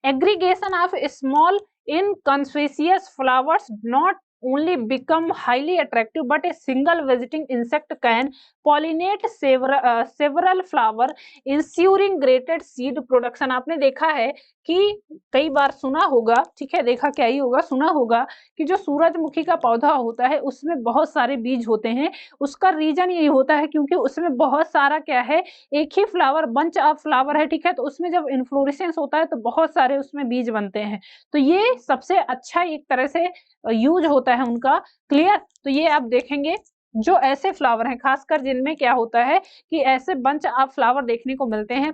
[SPEAKER 1] Aggregation of small inconspicuous flowers not only become highly attractive, but a single visiting insect can pollinate several flower, ensuring greater seed production। आपने देखा है कि कई बार सुना होगा, ठीक है, देखा क्या ही होगा, सुना होगा कि जो सूरजमुखी का पौधा होता है उसमें बहुत सारे बीज होते हैं। उसका रीजन यही होता है क्योंकि उसमें बहुत सारा क्या है, एक ही फ्लावर, बंच ऑफ फ्लावर है, ठीक है। तो उसमें जब इन्फ्लोरेसेंस होता है तो बहुत सारे उसमें बीज बनते हैं, तो ये सबसे अच्छा एक तरह से यूज होता है उनका। क्लियर, तो ये आप देखेंगे जो ऐसे फ्लावर हैं, खासकर जिनमें क्या होता है कि ऐसे बंच ऑफ फ्लावर देखने को मिलते हैं।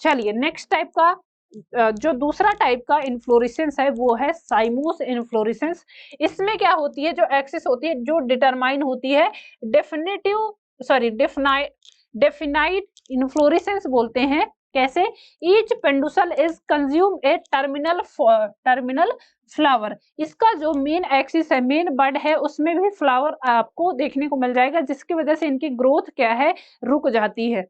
[SPEAKER 1] चलिए नेक्स्ट टाइप का, जो दूसरा टाइप का इन्फ्लोरेसेंस है वो है साइमोस इन्फ्लोरेसेंस। इसमें क्या होती है, जो एक्सिस होती है, जो डिटरमाइन होती है, डेफिनाइट इन्फ्लोरेसेंस बोलते हैं। कैसे? ईच पेंडुसल is consume a terminal flower. इसका जो मेन एक्सिस है, मेन बड है, उसमें भी फ्लावर आपको देखने को मिल जाएगा, जिसकी वजह से इनकी ग्रोथ क्या है, रुक जाती है।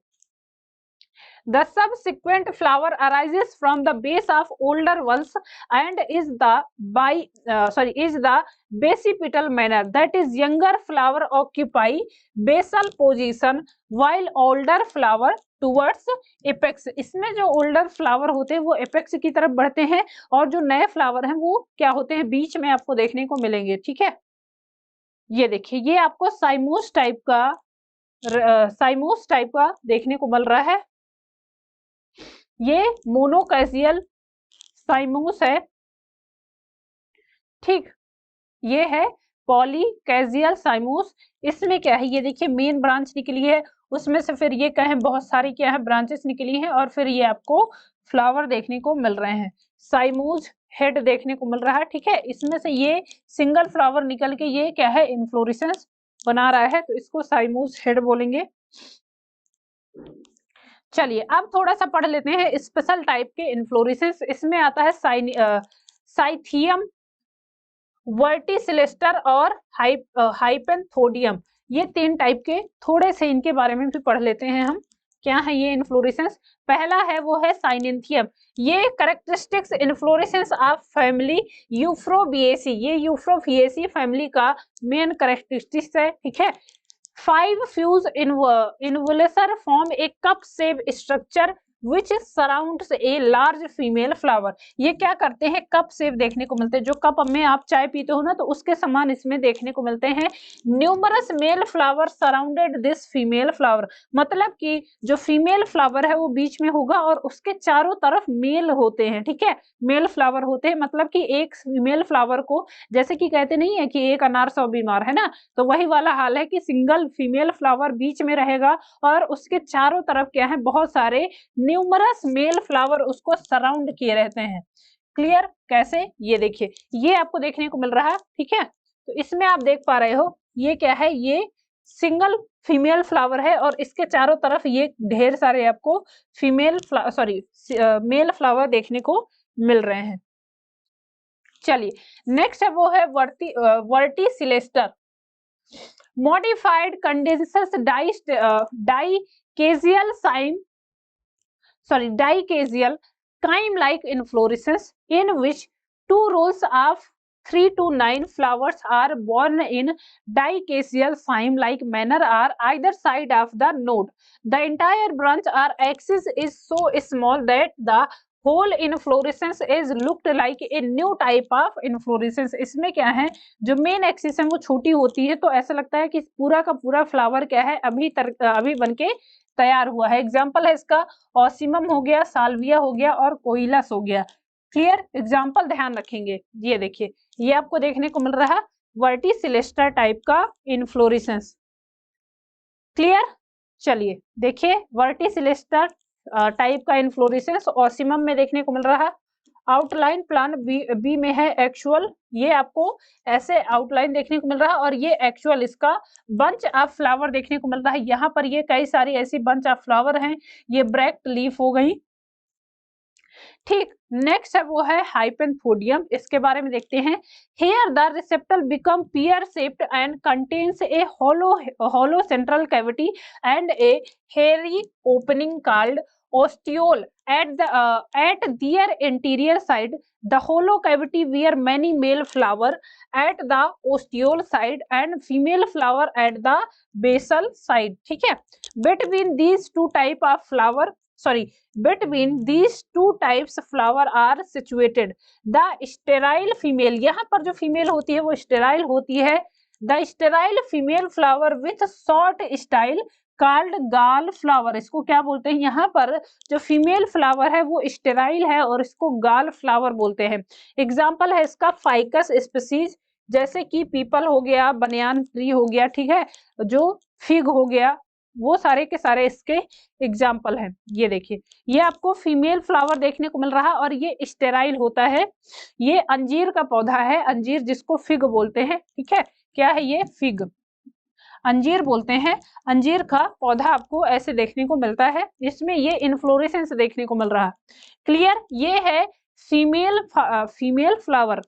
[SPEAKER 1] The subsequent flower arises from the base of older ones and is the basipetal manner, that is younger flower occupy basal position while older flower towards apex। इसमें जो older flower होते हैं वो apex की तरफ बढ़ते हैं और जो नए flower हैं वो क्या होते हैं, बीच में आपको देखने को मिलेंगे, ठीक है। ये देखिए, ये आपको साइमोस टाइप का देखने को मिल रहा है। ये मोनोकैजियल साइमोस है, ठीक। ये है पॉलीकैजियल साइमोस। इसमें क्या है, ये देखिए मेन ब्रांच निकली है, उसमें से फिर ये क्या है, बहुत सारी क्या है, ब्रांचेस निकली हैं, और फिर ये आपको फ्लावर देखने को मिल रहे हैं। साइमोस हेड देखने को मिल रहा है, ठीक है। इसमें से ये सिंगल फ्लावर निकल के ये क्या है, इन्फ्लोरेसेंस बना रहा है, तो इसको साइमोस हेड बोलेंगे। चलिए अब थोड़ा सा पढ़ लेते हैं स्पेशल टाइप के इन्फ्लोरेसेंस। इसमें आता है साइथियम, वर्टिसिलेस्टर और हाइपेंथोडियम। ये तीन टाइप के, थोड़े से इनके बारे में भी पढ़ लेते हैं हम, क्या है ये इन्फ्लोरेसेंस। पहला है वो है साइनेंथियम। ये कैरेक्टरिस्टिक्स इन्फ्लोरेसेंस ऑफ फैमिली यूफ्रोबिएसी, ये यूफ्रोबिएसी फैमिली का मेन कैरेक्टरिस्टिक्स है, ठीक है। 5 fuse involution form A cup shape structure which surrounds a large female flower. ये क्या करते हैं, कप शेप देखने को मिलते हैं, जो कप में आप चाय पीते हो ना, तो उसके समान इसमें देखने को मिलते हैं। Numerous male flower surrounded this female flower, मतलब कि जो फीमेल फ्लावर है वो बीच में होगा और उसके चारों तरफ मेल होते हैं, ठीक है, मेल फ्लावर होते हैं। मतलब कि एक फीमेल फ्लावर को, जैसे कि कहते नहीं है कि एक अनार 100 बीमार, है ना, तो वही वाला हाल है कि सिंगल फीमेल फ्लावर बीच में रहेगा और उसके चारों तरफ क्या है, बहुत सारे न्यूमरस मेल फ्लावर उसको सराउंड किए रहते हैं। क्लियर? कैसे? ये देखिए, ये आपको देखने को मिल रहा है, ठीक है। तो इसमें आप देख पा रहे हो, ये क्या है, ये सिंगल फीमेल फ्लावर है और इसके चारों तरफ ये ढेर सारे आपको फीमेल सॉरी मेल फ्लावर देखने को मिल रहे हैं। चलिए, नेक्स्ट है वो है वर्टिसिलेस्टर modified कंडेंसस dicaseal cyme-like inflorescence in which two rows of 3 to 9 flowers are born in dicaseal cyme-like manner are either side of the node. The entire branch or axis is so small that the whole inflorescence is looked like a new type of inflorescence. इसमें क्या है, जो मेन एक्सिस है वो छोटी होती है, तो ऐसा लगता है कि पूरा का पूरा फ्लावर क्या है, अभी बनके तैयार हुआ है। एग्जाम्पल है इसका ऑसिमम हो गया, साल्विया हो गया और कोइलस हो गया। क्लियर? एग्जाम्पल ध्यान रखेंगे। ये देखिए, ये आपको देखने को मिल रहा है वर्टिसिलेस्टर टाइप का इनफ्लोरेसेंस। क्लियर? चलिए देखिए, वर्टिसिलेस्टर टाइप का इनफ्लोरेसेंस ऑसिमम में देखने को मिल रहा है। आउटलाइन प्लान बी में है एक्चुअल, ये आपको ऐसे आउटलाइन देखने को मिल रहा है और ये एक्चुअल इसका बंच ऑफ फ्लावर देखने को मिल रहा है। यहाँ पर ये कई सारी ऐसी बंच ऑफ फ्लावर हैं, ये ब्रैक्ट लीफ हो गई। ठीक, नेक्स्ट है वो है हाइपेनथोडियम, इसके बारे में देखते हैं। Here the receptacle become pear shaped and contains a hollow central cavity and a hairy opening called ostiole at their anterior side. The hollow cavity where many male flower at the ostiole side and female flower at the basal side. ठीक है, between these two type of flower between these two types flower are situated the sterile female, यहाँ पर जो फीमेल होती है वो स्टेराइल होती है। the sterile female flower with short style called gall flower, इसको क्या बोलते हैं, यहाँ पर जो फीमेल फ्लावर है वो स्टेराइल है और इसको गाल फ्लावर बोलते हैं। एग्जाम्पल है इसका फाइकस स्पीसीज, जैसे कि पीपल हो गया, बनियान ट्री हो गया, ठीक है, जो फिग हो गया, वो सारे के सारे इसके एग्जाम्पल हैं। ये देखिए, ये आपको फीमेल फ्लावर देखने को मिल रहा है और ये स्टेराइल होता है। ये अंजीर का पौधा है, अंजीर जिसको फिग बोलते हैं, ठीक है, क्या है ये, फिग, अंजीर बोलते हैं। अंजीर का पौधा आपको ऐसे देखने को मिलता है, इसमें ये इन्फ्लोरेसेंस देखने को मिल रहा है। क्लियर? ये है फीमेल फ्लावर।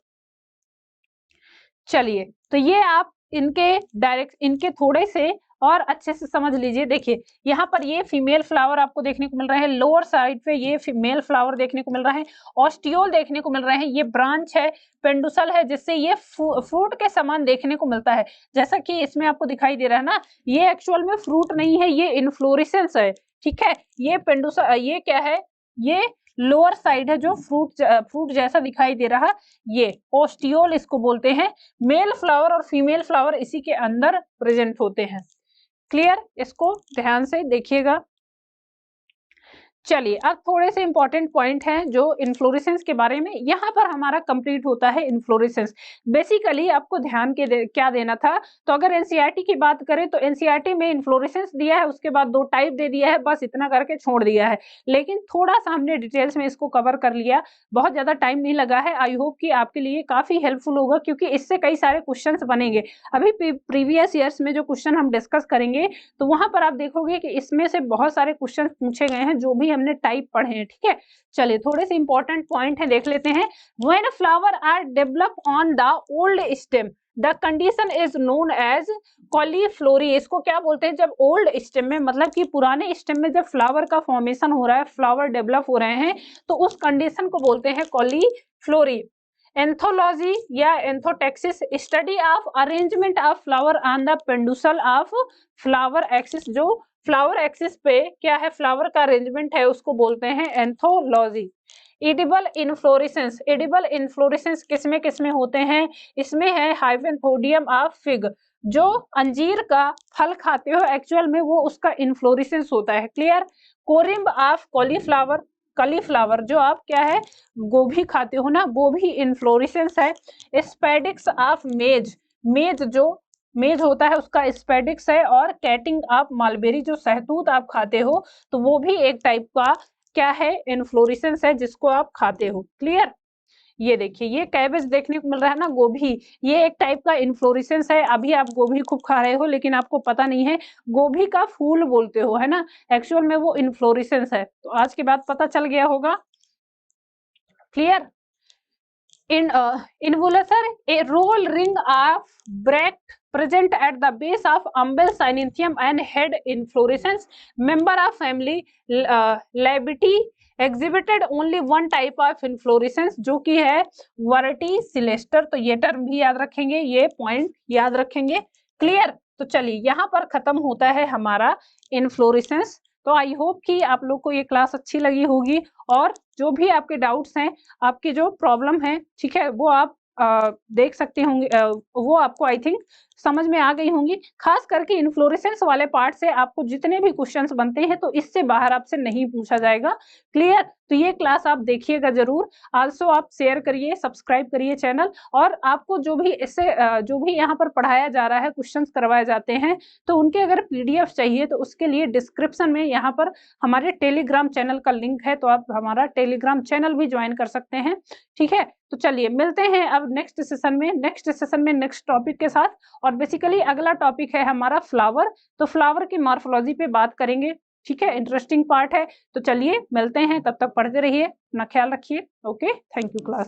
[SPEAKER 1] चलिए, तो ये आप इनके थोड़े से और अच्छे से समझ लीजिए। देखिए, यहाँ पर ये फीमेल फ्लावर आपको देखने को मिल रहे हैं, लोअर साइड पे ये फीमेल फ्लावर देखने को मिल रहा है, ऑस्टियोल देखने को मिल रहे हैं, ये ब्रांच है, पेंडुसल है, जिससे ये फ्रूट के समान देखने को मिलता है। जैसा कि इसमें आपको दिखाई दे रहा है ना, ये एक्चुअल में फ्रूट नहीं है, ये इन्फ्लोरेसेंस है, ठीक है। ये पेंडुसल, ये क्या है, ये लोअर साइड है जो फ्रूट जैसा दिखाई दे रहा, ये ओस्टियोल इसको बोलते हैं। मेल फ्लावर और फीमेल फ्लावर इसी के अंदर प्रेजेंट होते हैं। क्लियर? इसको ध्यान से देखिएगा। चलिए, अब थोड़े से इंपॉर्टेंट पॉइंट हैं जो इन्फ्लोरेसेंस के बारे में। यहाँ पर हमारा कंप्लीट होता है इन्फ्लोरेसेंस। बेसिकली आपको ध्यान क्या देना था, तो अगर एनसीईआरटी की बात करें तो एनसीईआरटी में इन्फ्लोरेसेंस दिया है, उसके बाद 2 टाइप दे दिया है, बस इतना करके छोड़ दिया है। लेकिन थोड़ा सा हमने डिटेल्स में इसको कवर कर लिया, बहुत ज्यादा टाइम नहीं लगा है। आई होप कि आपके लिए काफी हेल्पफुल होगा, क्योंकि इससे कई सारे क्वेश्चन बनेंगे। अभी प्रीवियस ईयर्स में जो क्वेश्चन हम डिस्कस करेंगे, तो वहां पर आप देखोगे कि इसमें से बहुत सारे क्वेश्चन पूछे गए हैं जो भी हमने टाइप पढ़े हैं, ठीक है। चलिए, थोड़े से इंपॉर्टेंट पॉइंट हैं, देख लेते हैं। When flower are develop on the old stem the condition is known as cauliflory, इसको क्या बोलते हैं, जब ओल्ड स्टेम में, मतलब कि पुराने स्टेम में जब फ्लावर का फॉर्मेशन हो रहा है, फ्लावर डेवलप हो रहे हैं, तो उस कंडीशन को बोलते हैं कॉलीफ्लोरी। एंथोलॉजी या anthotaxis, study of arrangement of flower on the पेंडुसल ऑफ फ्लावर एक्सिस, जो फ्लावर एक्सिस पे क्या है, फ्लावर का अरेंजमेंट है, उसको बोलते हैं anthology. Edible inflorescence, edible inflorescence किसमें किसमें होते हैं, इसमें है हाइपेनथोडियम ऑफ फिग, जो अंजीर का फल खाते हो एक्चुअल में वो उसका इन्फ्लोरेसेंस होता है। क्लियर। कोरिम्ब ऑफ कॉलीफ्लावर, कॉलीफ्लावर जो आप क्या है गोभी खाते हो ना, वो भी इन्फ्लोरेसेंस है। स्पेडिक्स ऑफ मेज, मेज जो मेज होता है उसका स्पेडिक्स है। और कैटिंग ऑफ मालबेरी, जो सहतूत आप खाते हो तो वो भी एक टाइप का क्या है, इन्फ्लोरेसेंस है जिसको आप खाते हो। क्लियर। ये देखिए ये कैबेज देखने को मिल रहा है ना, गोभी, ये एक टाइप का इन्फ्लोरेसेंस है। अभी आप गोभी खूब खा रहे हो लेकिन आपको पता नहीं है, गोभी का फूल बोलते हो है ना, एक्चुअल में वो इन्फ्लोरेसेंस है। तो आज के बाद पता चल गया होगा। Clear. Involucre, a roll ring of bract present at the base of umbel synynthium and head inflorescence, member of family Labiati, exhibited only one type of inflorescence जो कि है वर्टिसिलेस्टर। तो ये टर्म भी याद रखेंगे, ये पॉइंट याद रखेंगे। क्लियर। तो चलिए यहाँ पर खत्म होता है हमारा इन्फ्लोरेसेंस। तो आई होप कि आप लोग को ये क्लास अच्छी लगी होगी, और जो भी आपके डाउट्स हैं, आपकी जो प्रॉब्लम है, ठीक है, वो आप देख सकते होंगे, वो आपको आई थिंक समझ में आ गई होंगी। खास करके इन्फ्लोरेसेंस वाले पार्ट से आपको जितने भी क्वेश्चंस बनते हैं तो इससे बाहर आपसे नहीं पूछा जाएगा। क्लियर। तो ये क्लास आप देखिएगा जरूर। आल्सो आप शेयर करिए, सब्सक्राइब करिए चैनल। और आपको जो भी इससे जो भी यहाँ पर पढ़ाया जा रहा है, क्वेश्चंस करवाए जाते हैं, तो उनके अगर पीडीएफ चाहिए तो उसके लिए डिस्क्रिप्शन में यहाँ पर हमारे टेलीग्राम चैनल का लिंक है, तो आप हमारा टेलीग्राम चैनल भी ज्वाइन कर सकते हैं। ठीक है। तो चलिए मिलते हैं अब नेक्स्ट सेशन में नेक्स्ट टॉपिक के साथ। और बेसिकली अगला टॉपिक है हमारा फ्लावर। तो फ्लावर की मॉर्फोलॉजी पे बात करेंगे। ठीक है, इंटरेस्टिंग पार्ट है। तो चलिए मिलते हैं, तब तक पढ़ते रहिए, अपना ख्याल रखिए। Okay, thank you class.